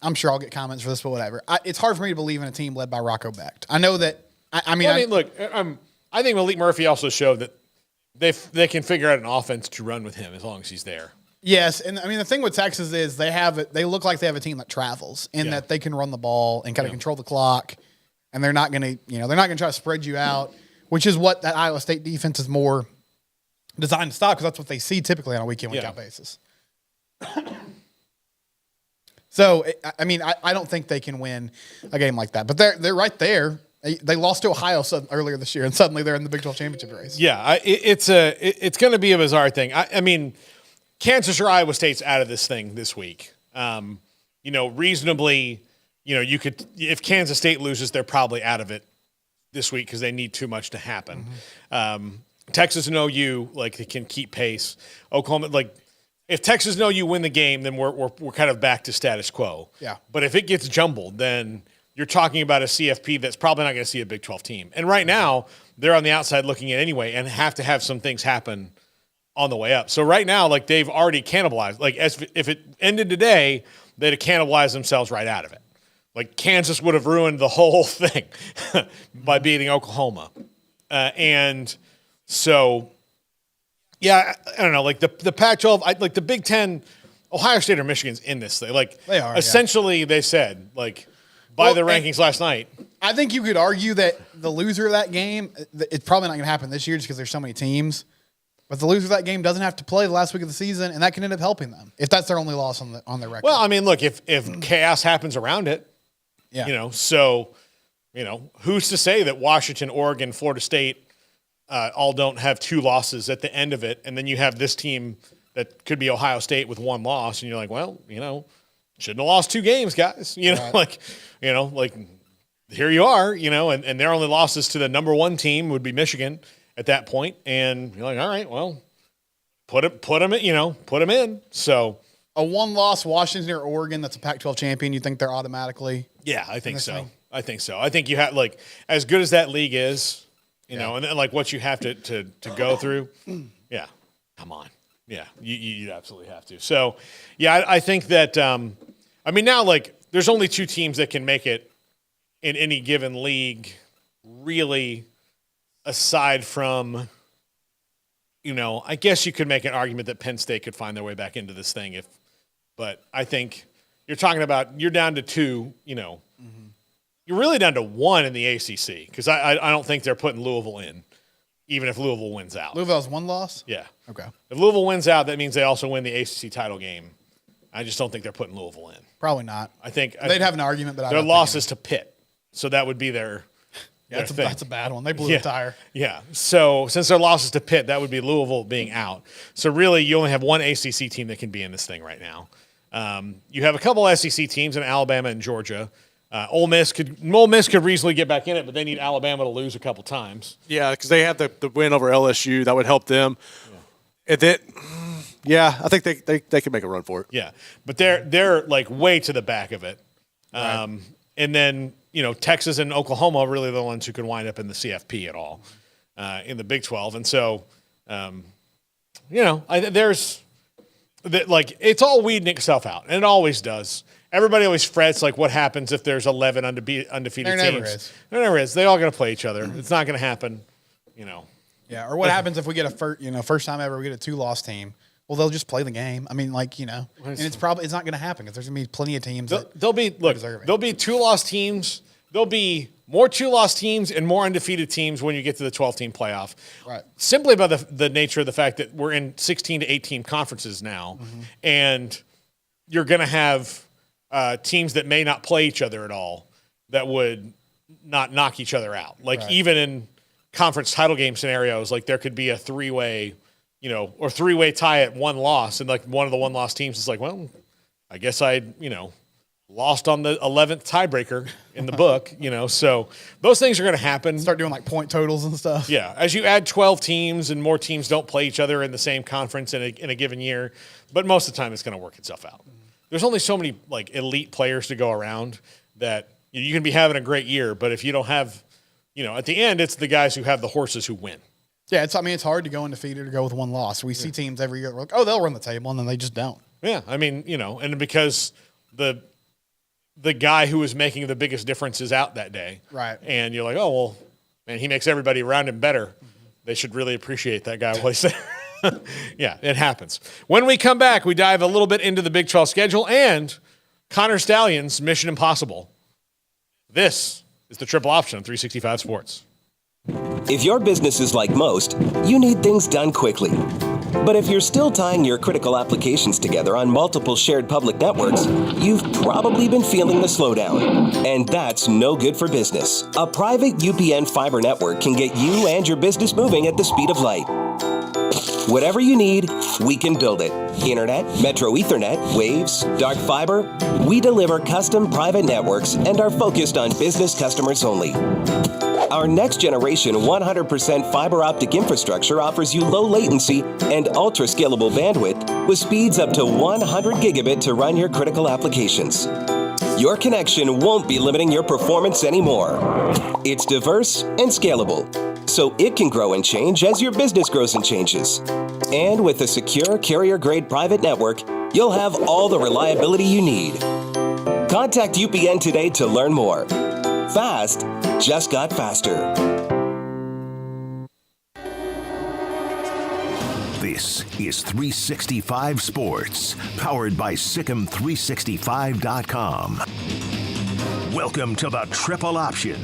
I'm sure I'll get comments for this, but whatever. It's hard for me to believe in a team led by Rocco Becht. I know that. I think Malik Murphy also showed that they can figure out an offense to run with him as long as he's there. Yes, and I mean the thing with Texas is they look like they have a team that travels and that they can run the ball and kind of control the clock. and they're not going to, they're not going to try to spread you out, which is what that Iowa State defense is more designed to stop because that's what they see typically on a week-in, week-out basis. So, I mean, I don't think they can win a game like that. But they're right there. They lost to Ohio earlier this year, and suddenly they're in the Big 12 championship race. Yeah, it's going to be a bizarre thing. I mean, Kansas or Iowa State's out of this thing this week. Reasonably, you could if Kansas State loses, they're probably out of it this week because they need too much to happen. Mm-hmm. Texas and OU, like, they can keep pace. Oklahoma, like, if Texas and OU win the game, then we're kind of back to status quo. Yeah. But if it gets jumbled, then you're talking about a CFP that's probably not going to see a Big 12 team. And right now, they're on the outside looking in anyway and have to have some things happen on the way up. So right now, like, they've already cannibalized. Like, if it ended today, they'd have cannibalized themselves right out of it. Like, Kansas would have ruined the whole thing by beating Oklahoma. And so, yeah, I don't know. Like, the Pac-12, like the Big Ten, Ohio State or Michigan's in this thing. Like, they are. Essentially, they said, like, by the rankings last night. I think you could argue that the loser of that game, it's probably not going to happen this year just because there's so many teams. But the loser of that game doesn't have to play the last week of the season, and that can end up helping them if that's their only loss on their record. Well, I mean, look, if chaos happens around it, who's to say that Washington, Oregon, Florida State all don't have two losses at the end of it, and then you have this team that could be Ohio State with one loss, and you're like, well, shouldn't have lost two games, guys. Right. Like here you are, and their only losses to the number one team would be Michigan at that point, and you're like, all right, well, put them in. So a one-loss Washington or Oregon that's a Pac-12 champion, you think they're automatically? Yeah, I think so. I think you have, like, as good as that league is, and then, like, what you have to go through. Yeah, come on. Yeah, you absolutely have to. So, yeah, I think that. Now, like, there's only two teams that can make it in any given league, really. Aside from, I guess you could make an argument that Penn State could find their way back into this thing but I think you're talking about you're down to two, You're really down to one in the ACC because I don't think they're putting Louisville in, even if Louisville wins out. Louisville has one loss? Yeah. Okay. If Louisville wins out, that means they also win the ACC title game. I just don't think they're putting Louisville in. Probably not. I think they'd have an argument, but their loss is to Pitt, so that would be their. Yeah, that's a bad one. They blew a tire. Yeah. So since their losses to Pitt, that would be Louisville being out. So really, you only have one ACC team that can be in this thing right now. You have a couple SEC teams in Alabama and Georgia. Ole Miss could reasonably get back in it, but they need Alabama to lose a couple times. Yeah, because they have the win over LSU. That would help them. Yeah. And then, I think they can make a run for it. Yeah, but they're like way to the back of it. Right. And then, Texas and Oklahoma are really the ones who can wind up in the CFP at all in the Big 12. And so, there's it's all weeding itself out, and it always does. Everybody always frets like what happens if there's 11 undefeated teams. There never is. They all going to play each other. It's not going to happen, Yeah, or what happens if we get first time ever we get a two-loss team? Well, they'll just play the game. I mean, and it's not going to happen because there's going to be plenty of teams. There'll be two-loss teams. There'll be more two-loss teams and more undefeated teams when you get to the 12-team playoff. Right. Simply by the nature of the fact that we're in 16 to 18 conferences now, and you're going to have teams that may not play each other at all that would not knock each other out. Like even in conference title game scenarios, like there could be a three-way tie at one loss, and like one of the one-loss teams is like, well, I guess I lost on the 11th tiebreaker in the book, so those things are going to happen. Start doing like point totals and stuff. Yeah. As you add 12 teams and more teams don't play each other in the same conference in a given year, but most of the time it's going to work itself out. There's only so many like elite players to go around that you can be having a great year, but if you don't have, at the end, it's the guys who have the horses who win. Yeah. It's hard to go undefeated or go with one loss. We see teams every year. We're like, oh, they'll run the table, and then they just don't. Yeah. And because the guy who was making the biggest difference is out that day. Right. And you're like, oh, well, man, he makes everybody around him better. Mm-hmm. They should really appreciate that guy while he's there. Yeah, it happens. When we come back, we dive a little bit into the Big 12 schedule and Connor Stalions' Mission Impossible. This is the triple option on 365 Sports. If your business is like most, you need things done quickly. But if you're still tying your critical applications together on multiple shared public networks, you've probably been feeling the slowdown. And that's no good for business. A private UPN fiber network can get you and your business moving at the speed of light. Whatever you need, we can build it. Internet, Metro Ethernet, Waves, dark fiber. We deliver custom private networks and are focused on business customers only. Our next generation 100% fiber optic infrastructure offers you low latency and ultra scalable bandwidth with speeds up to 100 gigabit to run your critical applications. Your connection won't be limiting your performance anymore. It's diverse and scalable, so it can grow and change as your business grows and changes. And with a secure carrier-grade private network, you'll have all the reliability you need. Contact UPN today to learn more. Fast just got faster. This is 365 Sports, powered by Sikkim365.com. Welcome to the Triple Option.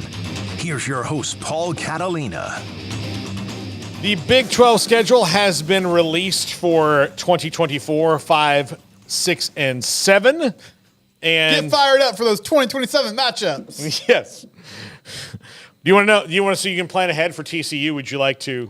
Here's your host, Paul Catalina. The Big 12 schedule has been released for 2024, 5, 6, and 7. And Get fired up for those 2027 matchups. Yes. Do you want to know? Do you want to so you can plan ahead for TCU? Would you like to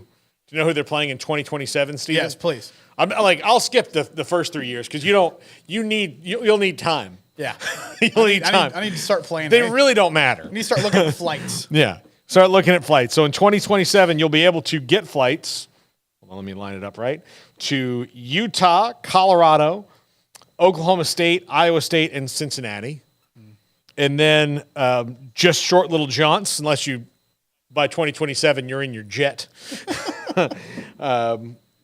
know who they're playing in 2027, Steve? Yes, please. I'll skip the first 3 years because you'll need time. Yeah. You'll need time. I need to start playing. They really don't matter. I need to start looking at flights. Yeah. Start looking at flights. So in 2027, you'll be able to get flights. Well, let me line it up right. To Utah, Colorado, Oklahoma State, Iowa State, and Cincinnati. And then just short little jaunts, unless by 2027, you're in your jet.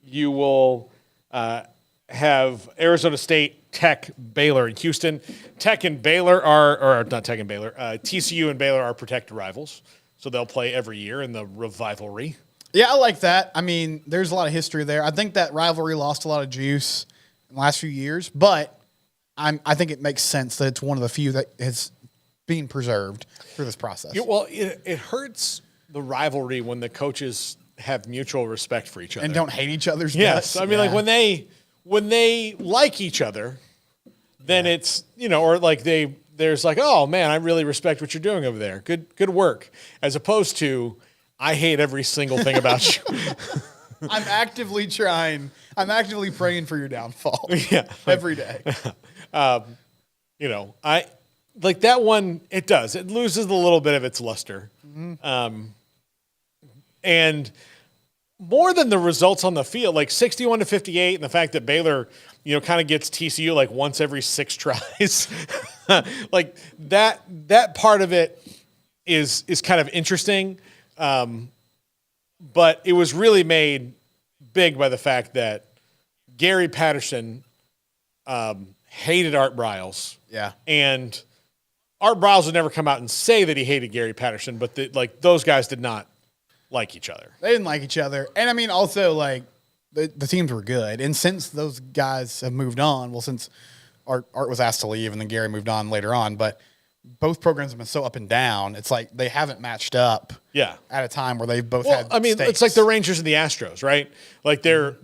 You will have Arizona State, Tech, Baylor, and Houston. Tech and Baylor or not Tech and Baylor, TCU and Baylor are protected rivals. So they'll play every year in the rivalry. Yeah, I like that. I mean, there's a lot of history there. I think that rivalry lost a lot of juice in the last few years, but I think it makes sense that it's one of the few that is being preserved through this process. Well, it hurts the rivalry when the coaches have mutual respect for each other and don't hate each other's guts. Yes, I mean, like when they like each other, then it's or like there's like, oh man, I really respect what you're doing over there. Good work. As opposed to, I hate every single thing about you. I'm actively trying. I'm actively praying for your downfall. Yeah, every day. I like that one. It does. It loses a little bit of its luster. Mm-hmm. And more than the results on the field, like 61-58, and the fact that Baylor, kind of gets TCU like once every 6 tries, like that part of it is kind of interesting. But it was really made big by the fact that Gary Patterson hated Art Briles. Yeah. And Art Briles would never come out and say that he hated Gary Patterson, but those guys did not like each other. They didn't like each other. And I mean, also, like, the teams were good. And since those guys have moved on, since Art was asked to leave and then Gary moved on later on, but both programs have been so up and down. It's like they haven't matched up at a time where they've both had stakes. It's like the Rangers and the Astros, right? Like the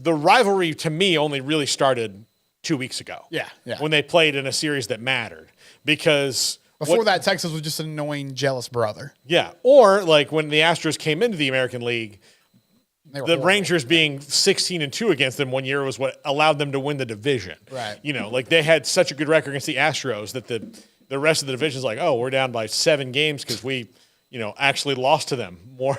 rivalry to me only really started 2 weeks ago. Yeah. When they played in a series that mattered. Because before that, Texas was just an annoying, jealous brother. Yeah. Or like when the Astros came into the American League, the horrible. Rangers being 16-2 against them one year was what allowed them to win the division. Right. Like they had such a good record against the Astros that the rest of the division is like, oh, we're down by 7 games because we, actually lost to them more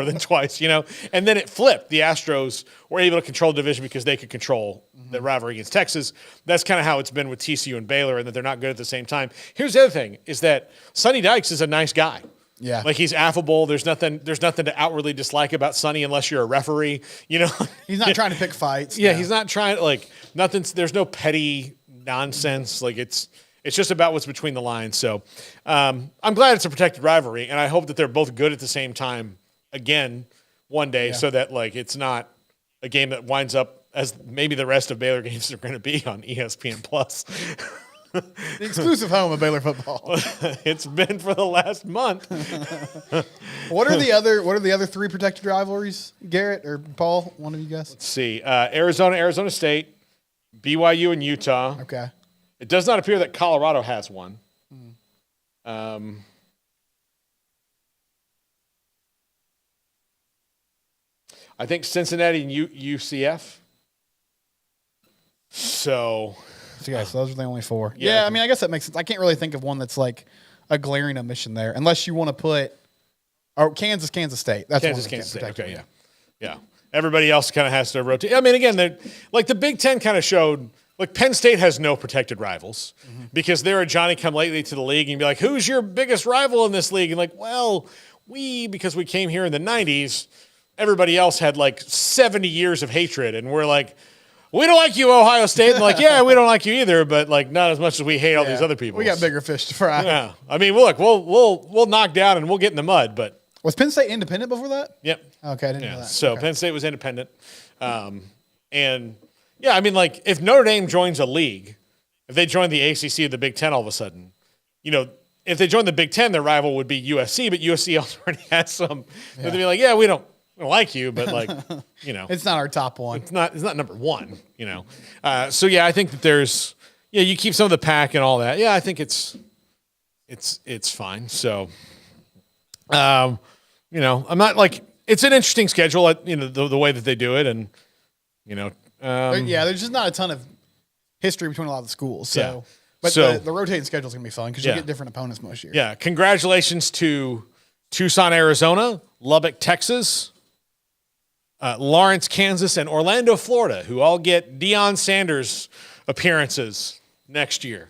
than twice, And then it flipped. The Astros were able to control the division because they could control the rivalry against Texas. That's kind of how it's been with TCU and Baylor, and that they're not good at the same time. Here's the other thing, is that Sonny Dykes is a nice guy. Yeah. Like he's affable. There's nothing to outwardly dislike about Sonny unless you're a referee, He's not trying to pick fights. Yeah, he's not trying there's no petty nonsense. Like it's just about what's between the lines. So I'm glad it's a protected rivalry, and I hope that they're both good at the same time again one day, so that it's not a game that winds up as maybe the rest of Baylor games are going to be on ESPN Plus. The exclusive home of Baylor football. It's been for the last month. What are the other three protected rivalries? Garrett or Paul? One of you guys. Let's see. Arizona State, BYU, and Utah. Okay. It does not appear that Colorado has one. I think Cincinnati and UCF. So yes, those are the only four. Yeah. Yeah, I mean, I guess that makes sense. I can't really think of one that's like a glaring omission there, unless you want to put Kansas State. That's Kansas one State. Okay, yeah. Everybody else kind of has to rotate. I mean, again, the Big Ten kind of showed. Like Penn State has no protected rivals because they're a Johnny-come-lately to the league, and you'd be like, "Who's your biggest rival in this league?" And like, well, because we came here in the '90s, everybody else had like 70 years of hatred, and we're like, "We don't like you, Ohio State." And like, "Yeah, we don't like you either, but like not as much as we hate all these other people." We got bigger fish to fry. Yeah, I mean, look, we'll knock down and we'll get in the mud, but was Penn State independent before that? Yep. Okay, I didn't know that. So okay. Penn State was independent, and. Yeah, I mean, like, if Notre Dame joins a league, if they join the ACC or the Big Ten all of a sudden, if they join the Big Ten, their rival would be USC, but USC also already has some. Yeah. They'd be like, yeah, we don't like you, but, like, it's not our top one. It's not number one, So, yeah, I think that there's – you keep some of the pack and all that. Yeah, I think it's fine. So, I'm not, like – it's an interesting schedule, the way that they do it, and, there's just not a ton of history between a lot of the schools. So, yeah. But the rotating schedule is going to be fun because you get different opponents most years. Yeah. Congratulations to Tucson, Arizona, Lubbock, Texas, Lawrence, Kansas, and Orlando, Florida, who all get Deion Sanders appearances next year.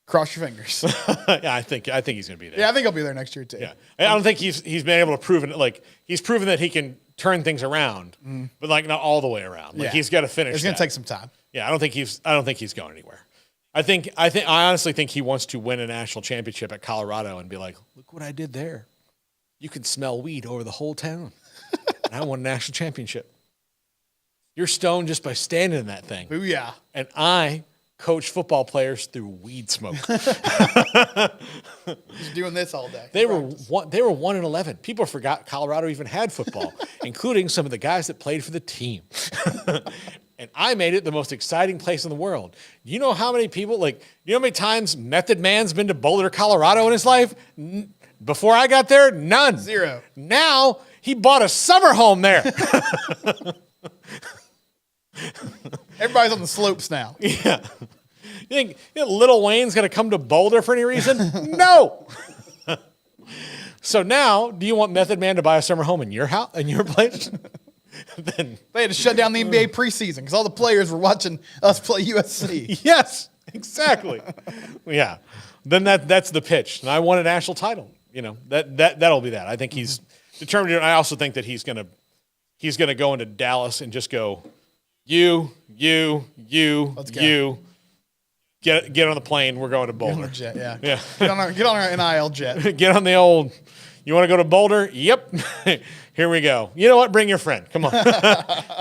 Cross your fingers. Yeah, I think he's going to be there. Yeah, I think he'll be there next year too. Yeah, I don't think he's been able to prove it. Like he's proven that he can turn things around, but like not all the way around. Like he's got to finish. It's going to take some time. Yeah, I don't think he's going anywhere. I honestly think he wants to win a national championship at Colorado and be like, look what I did there. You can smell weed over the whole town. And I won a national championship. You're stoned just by standing in that thing. Ooh, yeah. And I coach football players through weed smoke. He's doing this all day. They were 1-11. People forgot Colorado even had football, including some of the guys that played for the team. And I made it the most exciting place in the world. You know how many people, you know how many times Method Man's been to Boulder, Colorado in his life? Before I got there, none. 0. Now he bought a summer home there. Everybody's on the slopes now. Yeah. You think Lil Wayne's going to come to Boulder for any reason? No. So now, do you want Method Man to buy a summer home in your house, in your place? Then they had to shut down the NBA preseason because all the players were watching us play USC. Yes, exactly. Yeah. Then that's the pitch. And I won a national title. That'll be that. I think he's determined. I also think that he's gonna go into Dallas and just go, you, Let's go. you. Get on the plane. We're going to Boulder. Get on the jet, yeah. Yeah. Get on our NIL jet. Get on the old. You want to go to Boulder? Yep. Here we go. You know what? Bring your friend. Come on.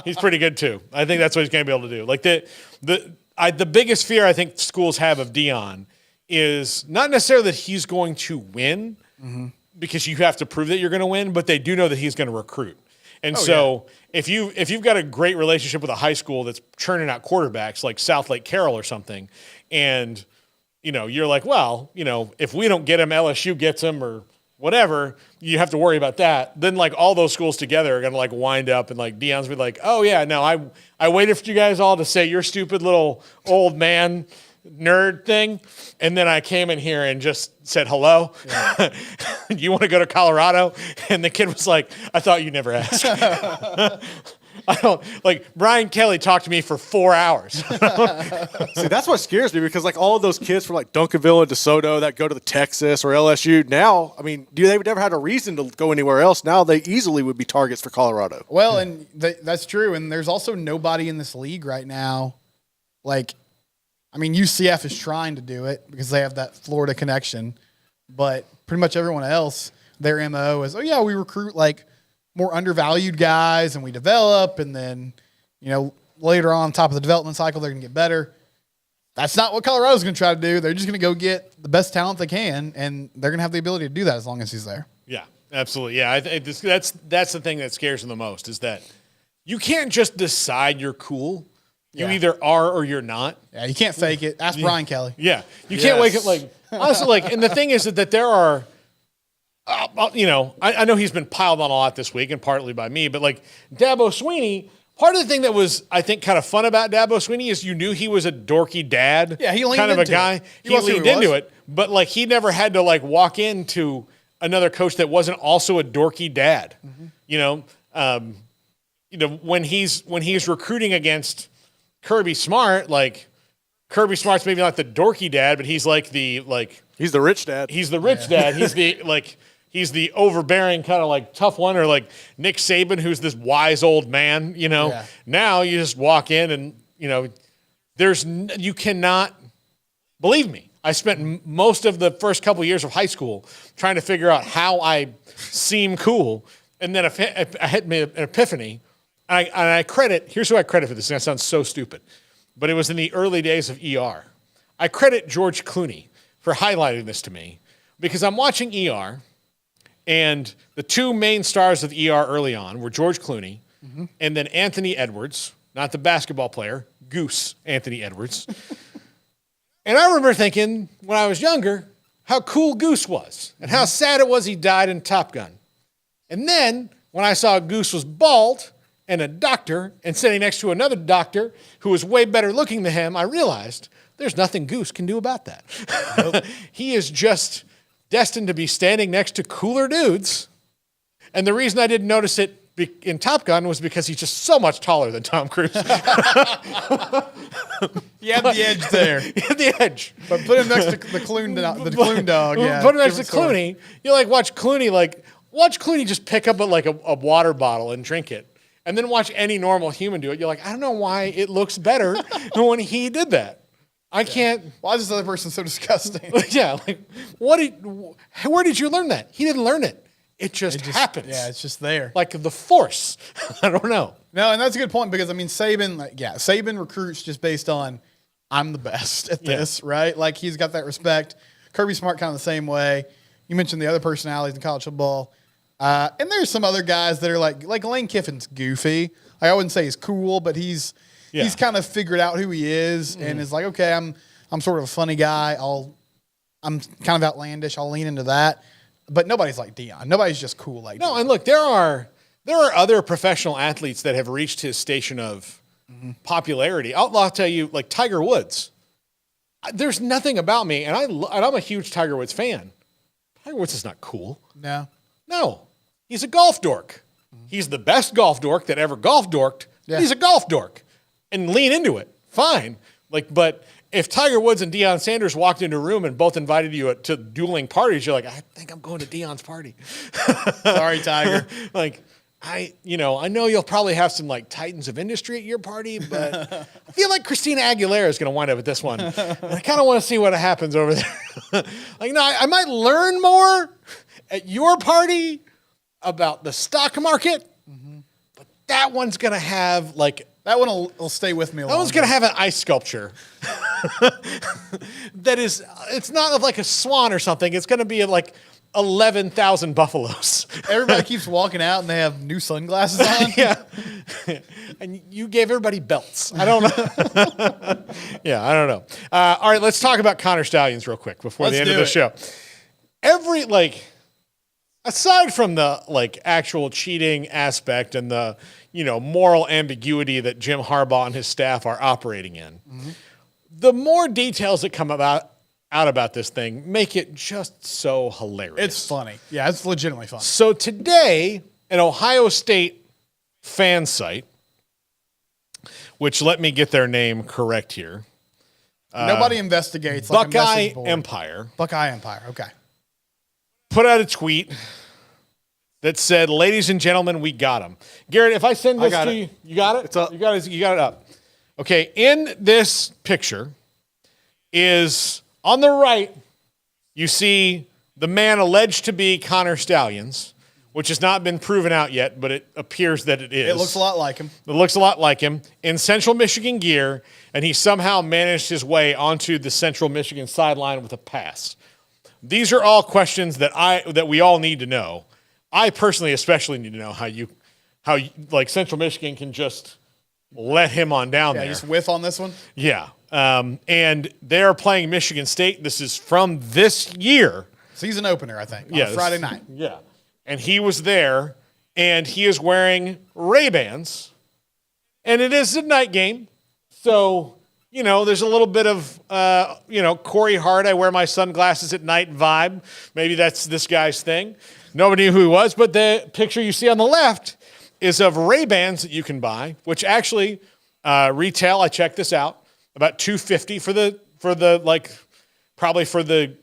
He's pretty good too. I think that's what he's going to be able to do. Like the biggest fear I think schools have of Deion is not necessarily that he's going to win because you have to prove that you're going to win, but they do know that he's going to recruit. And if you've got a great relationship with a high school that's churning out quarterbacks like South Lake Carroll or something, and you're like, well, if we don't get him, LSU gets him or whatever, you have to worry about that. Then all those schools together are gonna wind up and Deion's be like, oh yeah, no, I waited for you guys all to say your stupid little old man nerd thing, and then I came in here and just said hello. Yeah. You want to go to Colorado? And the kid was like, I thought you never asked. I don't Brian Kelly talked to me for 4 hours. See, that's what scares me because all of those kids from Duncanville and DeSoto that go to the Texas or LSU now, I mean, they've never had a reason to go anywhere else. Now they easily would be targets for Colorado. Well, and that's true. And there's also nobody in this league right now. UCF is trying to do it because they have that Florida connection, but pretty much everyone else, their MO is, oh yeah, we recruit more undervalued guys and we develop, and then, later on top of the development cycle, they're going to get better. That's not what Colorado's going to try to do. They're just going to go get the best talent they can, and they're going to have the ability to do that as long as he's there. Yeah, absolutely. Yeah, that's the thing that scares him the most is that you can't just decide you're cool. You either are or you're not. Yeah, you can't fake it. Ask Brian Kelly. Yeah, you can't wake up like honestly like. And the thing is that there are, I know he's been piled on a lot this week, and partly by me, but like Dabo Swinney. Part of the thing that was, I think, kind of fun about Dabo Swinney is you knew he was a dorky dad. Yeah, he leaned kind of into a guy. it. He leaned into it, but like he never had to like walk into another coach that wasn't also a dorky dad. Mm-hmm. When he's recruiting against Kirby Smart, like Kirby Smart's maybe not the dorky dad, but he's like he's the rich dad. He's the rich dad. He's the he's the overbearing kind of like tough one, or like Nick Saban, who's this wise old man, Now you just walk in and, you cannot believe me. I spent most of the first couple of years of high school trying to figure out how I seem cool. And then I had me an epiphany. Here's who I credit for this. And that sounds so stupid, but it was in the early days of ER. I credit George Clooney for highlighting this to me because I'm watching ER. And the two main stars of ER early on were George Clooney and then Anthony Edwards, not the basketball player, Goose Anthony Edwards. And I remember thinking when I was younger how cool Goose was and how sad it was he died in Top Gun. And then when I saw Goose was bald and a doctor and sitting next to another doctor who was way better looking than him, I realized there's nothing Goose can do about that. Nope. He is just destined to be standing next to cooler dudes. And the reason I didn't notice it in Top Gun was because he's just so much taller than Tom Cruise. You had the edge there. He had the edge. But put him next to the Clune dog. Yeah, put him next to Clooney. You watch Clooney just pick up a water bottle and drink it. And then watch any normal human do it. You're like, I don't know why it looks better than when he did that. I can't. Why is this other person so disgusting? Yeah, where did you learn that? He didn't learn it. It just happens. Yeah, it's just there. Like the force. I don't know. No, and that's a good point because Saban recruits just based on I'm the best at this, right? Like he's got that respect. Kirby Smart kind of the same way. You mentioned the other personalities in college football. And there's some other guys that are like Lane Kiffin's goofy. I wouldn't say he's cool, but he's kind of figured out who he is and is like, okay, I'm sort of a funny guy. I'm kind of outlandish. I'll lean into that. But nobody's like Deion. Nobody's just cool like Deion. And look, there are other professional athletes that have reached his station of popularity. I'll tell you, like Tiger Woods. There's nothing about me, and I'm a huge Tiger Woods fan. Tiger Woods is not cool. No. He's a golf dork. He's the best golf dork that ever golf dorked. Yeah. He's a golf dork. And lean into it. Fine. But if Tiger Woods and Deion Sanders walked into a room and both invited you to dueling parties, you're like, I think I'm going to Deion's party. Sorry, Tiger. I know you'll probably have some titans of industry at your party, but I feel like Christina Aguilera is going to wind up at this one. And I kind of want to see what happens over there. I might learn more at your party about the stock market, but that one's going to have that one will stay with me a That one's going to have an ice sculpture it's not of a swan or something. It's going to be of 11,000 buffaloes. Everybody keeps walking out and they have new sunglasses on. Yeah. And you gave everybody belts. I don't know. Yeah, I don't know. All right, let's talk about Connor Stalions real quick before the end of the show. Aside from the actual cheating aspect and the moral ambiguity that Jim Harbaugh and his staff are operating in, the more details that come out about this thing make it just so hilarious. It's funny. Yeah, it's legitimately funny. So today, an Ohio State fan site, which let me get their name correct here. Nobody investigates. Buckeye Empire. Buckeye Empire. Okay. Put out a tweet that said, "Ladies and gentlemen, we got him." Garrett, if I send this to you, you got it? It's up. You got it up. Okay, in this picture is, on the right, you see the man alleged to be Connor Stalions which has not been proven out yet, but it appears that it is. It looks a lot like him. It looks a lot like him in Central Michigan gear, and he somehow managed his way onto the Central Michigan sideline with a pass. These are all questions that we all need to know. I personally especially need to know how like Central Michigan can just let him on down there. Just whiff on this one. Yeah. And they're playing Michigan State. This is from this year. Season opener, I think, on Friday night. Yeah. And he was there, and he is wearing Ray-Bans, and it is a night game. So, there's a little bit of, Corey Hart, I wear my sunglasses at night vibe. Maybe that's this guy's thing. Nobody knew who he was, but the picture you see on the left is of Ray-Bans that you can buy, which actually retail, I checked this out, about $250 for the probably for the,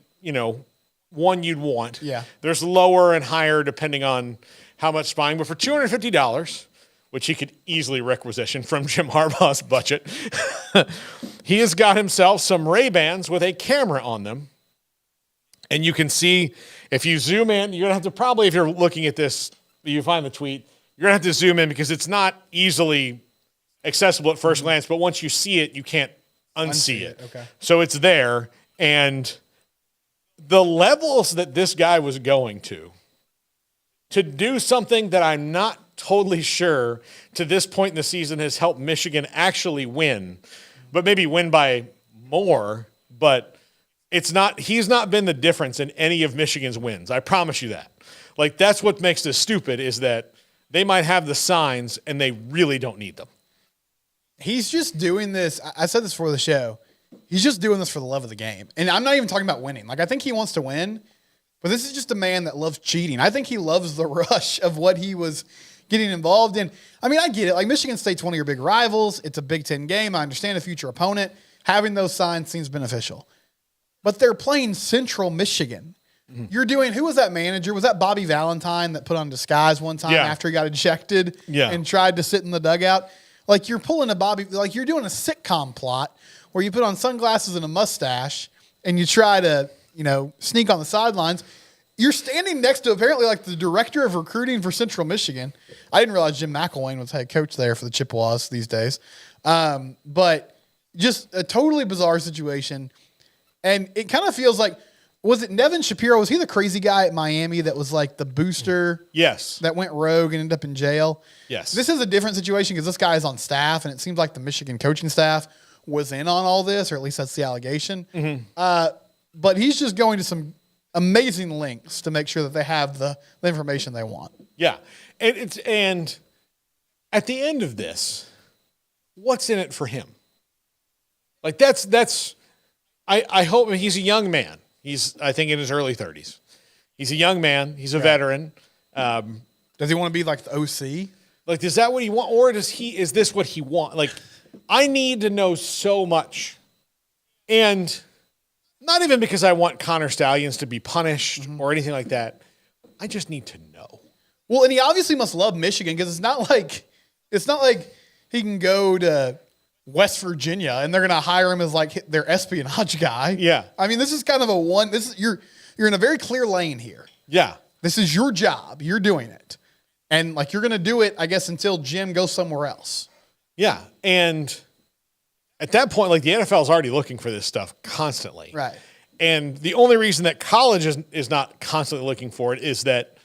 one you'd want. Yeah. There's lower and higher depending on how much buying, but for $250, which he could easily requisition from Jim Harbaugh's budget, he has got himself some Ray-Bans with a camera on them. And you can see, if you zoom in, you're going to have to probably, if you're looking at this, you find the tweet, you're going to have to zoom in because it's not easily accessible at first glance, but once you see it, you can't unsee it. Okay. So it's there, and the levels that this guy was going to do something that I'm not totally sure to this point in the season has helped Michigan actually win, but maybe win by more, but he's not been the difference in any of Michigan's wins. I promise you that. That's what makes this stupid, is that they might have the signs and they really don't need them. He's just doing this. I said this before the show. He's just doing this for the love of the game. And I'm not even talking about winning. I think he wants to win, but this is just a man that loves cheating. I think he loves the rush of what he was getting involved in. I mean, I get it. Michigan State's one of your big rivals. It's a Big Ten game. I understand a future opponent. Having those signs seems beneficial. But they're playing Central Michigan. Mm-hmm. You're doing, who was that manager? Was that Bobby Valentine that put on disguise one time after he got ejected and tried to sit in the dugout? You're pulling you're doing a sitcom plot where you put on sunglasses and a mustache and you try to, sneak on the sidelines. You're standing next to apparently the director of recruiting for Central Michigan. I didn't realize Jim McElwain was head coach there for the Chippewas these days. But just a totally bizarre situation. And it kind of feels like, was it Nevin Shapiro? Was he the crazy guy at Miami that was the booster? Yes. That went rogue and ended up in jail? Yes. This is a different situation because this guy is on staff, and it seems like the Michigan coaching staff was in on all this, or at least that's the allegation. Mm-hmm. But he's just going to some amazing lengths to make sure that they have the information they want. Yeah. And at the end of this, what's in it for him? I hope he's a young man. He's, I think, in his early 30s. He's a young man. He's a veteran. Does he want to be the OC? Is that what he wants? Or is this what he wants? I need to know so much. And not even because I want Connor Stalions to be punished or anything like that. I just need to know. Well, and he obviously must love Michigan because it's not like he can go to West Virginia and they're going to hire him as their espionage guy. Yeah. I mean, this is kind of you're in a very clear lane here. Yeah. This is your job. You're doing it. And you're going to do it, I guess, until Jim goes somewhere else. Yeah. And at that point, the NFL is already looking for this stuff constantly. Right. And the only reason that college is not constantly looking for it is that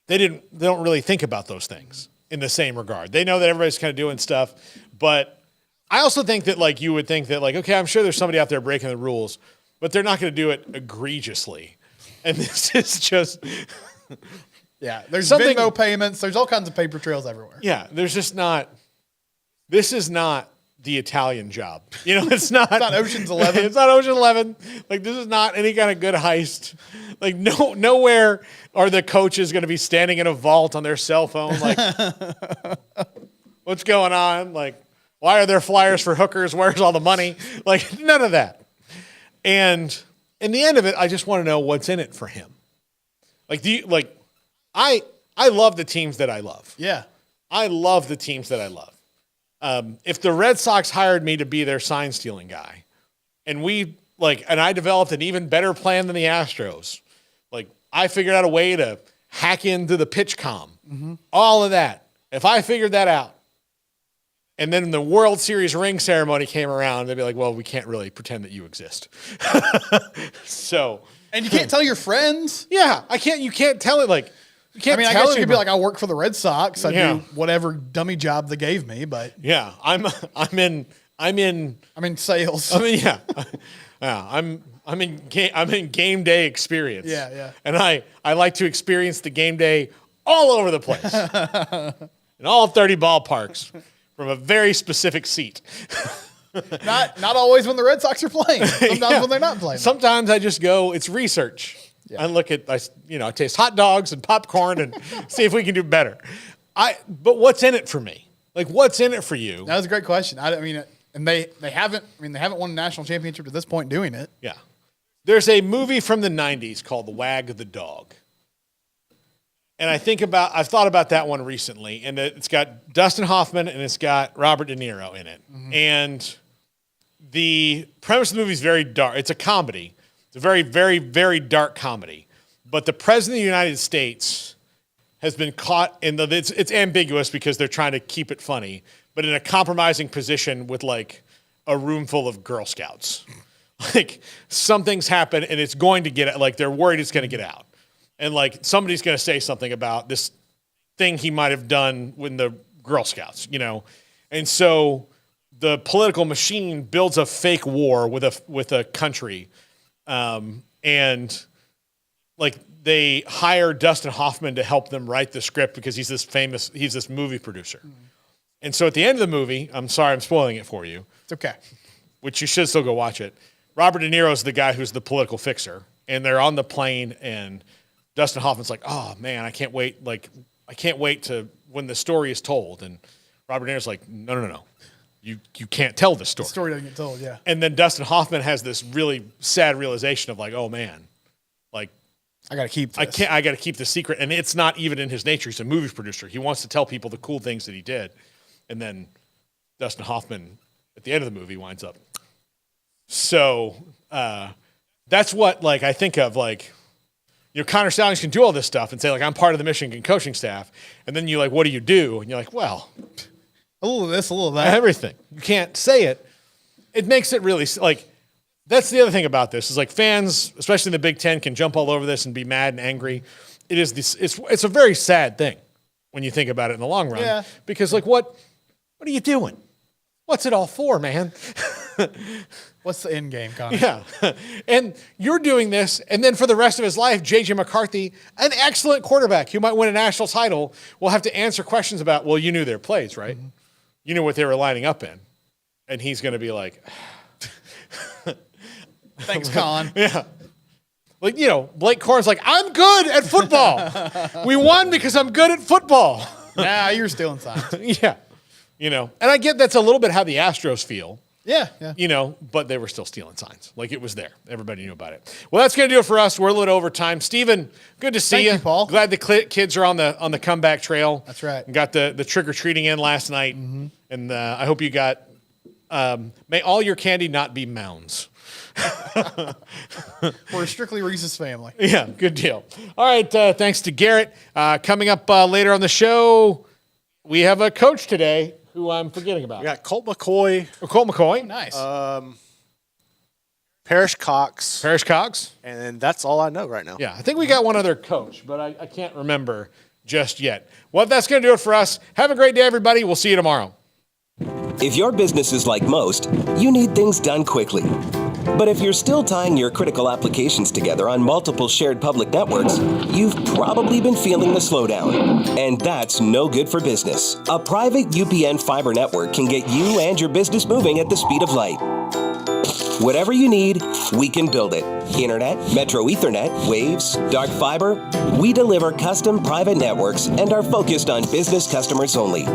they don't really think about those things in the same regard. They know that everybody's kind of doing stuff, but I also think that you would think that okay, I'm sure there's somebody out there breaking the rules, but they're not going to do it egregiously. And this is just yeah, there's Venmo payments, there's all kinds of paper trails everywhere. Yeah, there's just not. This is not the Italian Job. It's not. It's not Ocean's 11. It's not Ocean 11. This is not any kind of good heist. Nowhere are the coaches going to be standing in a vault on their cell phone. What's going on? Why are there flyers for hookers? Where's all the money? None of that. And in the end of it, I just want to know what's in it for him. I love the teams that I love. Yeah. I love the teams that I love. If the Red Sox hired me to be their sign stealing guy, and I developed an even better plan than the Astros, I figured out a way to hack into the pitch comm, all of that. If I figured that out, and then the World Series ring ceremony came around, they'd be like, well, we can't really pretend that you exist. So. And you can't tell your friends. Yeah, you can't tell it like, you can't I tell guess you could be anybody. like, I work for the Red Sox. I do whatever dummy job they gave me, but. Yeah, I'm in sales. I'm in game day experience. Yeah. And I like to experience the game day all over the place. In all 30 ballparks from a very specific seat. Not always when the Red Sox are playing. Sometimes when they're not playing. Sometimes I just go, it's research. Yeah. I look at, I taste hot dogs and popcorn and see if we can do better. But what's in it for me? Like, what's in it for you? That was a great question. And they haven't won a national championship to this point doing it. Yeah. There's a movie from the 90s called Wag the Dog. And I've thought about that one recently, and it's got Dustin Hoffman and it's got Robert De Niro in it. Mm-hmm. And the premise of the movie is very dark. It's a comedy. It's a very, very, very dark comedy. But the president of the United States has been caught it's ambiguous because they're trying to keep it funny, but in a compromising position with like a room full of Girl Scouts. Like something's happened and it's going to get, like they're worried it's going to get out. And like somebody's going to say something about this thing he might have done with the Girl Scouts, And so the political machine builds a fake war with a country. And like they hire Dustin Hoffman to help them write the script because he's this movie producer. Mm-hmm. And so at the end of the movie, I'm sorry I'm spoiling it for you. It's okay. Which you should still go watch it. Robert De Niro is the guy who's the political fixer. And they're on the plane and Dustin Hoffman's like, oh man, I can't wait. Like, I can't wait to when the story is told. And Robert De Niro's like, no. You can't tell this story. The story doesn't get told, yeah. And then Dustin Hoffman has this really sad realization of like, oh man, like I got to keep this. I got to keep the secret. And it's not even in his nature. He's a movie producer. He wants to tell people the cool things that he did. And then Dustin Hoffman at the end of the movie winds up. So that's what like I think of like, Connor Stalions can do all this stuff and say like, I'm part of the Michigan coaching staff. And then you're like, what do you do? And you're like, well, a little of this, a little of that. Everything. You can't say it. It makes it really like, that's the other thing about this is like fans, especially in the Big Ten, can jump all over this and be mad and angry. It is this. It's a very sad thing when you think about it in the long run. Yeah. Because like, what are you doing? What's it all for, man? What's the end game, Connor? Yeah. And you're doing this, and then for the rest of his life, J.J. McCarthy, an excellent quarterback who might win a national title, will have to answer questions about, well, you knew their plays, right? Mm-hmm. You knew what they were lining up in. And he's going to be like, thanks, Con. Yeah. Like, Blake Corn's like, I'm good at football. We won because I'm good at football. Nah, you're stealing signs. Yeah. And I get that's a little bit how the Astros feel. Yeah. But they were still stealing signs. Like it was there. Everybody knew about it. Well, that's going to do it for us. We're a little over time. Steven, good to see you. Thank you, Paul. Glad the kids are on the comeback trail. That's right. And got the trick-or-treating in last night. Mm-hmm. And I hope you got, may all your candy not be mounds. We're strictly Reese's family. Yeah, good deal. All right, thanks to Garrett. Coming up later on the show, we have a coach today who I'm forgetting about. We got Colt McCoy. Colt McCoy. Nice. Parrish Cox. And that's all I know right now. Yeah, I think we got one other coach, but I can't remember just yet. Well, that's going to do it for us. Have a great day, everybody. We'll see you tomorrow. If your business is like most, you need things done quickly. But if you're still tying your critical applications together on multiple shared public networks, you've probably been feeling the slowdown. And that's no good for business. A private UPN fiber network can get you and your business moving at the speed of light. Whatever you need, we can build it. Internet, Metro Ethernet, Waves, dark fiber. We deliver custom private networks and are focused on business customers only.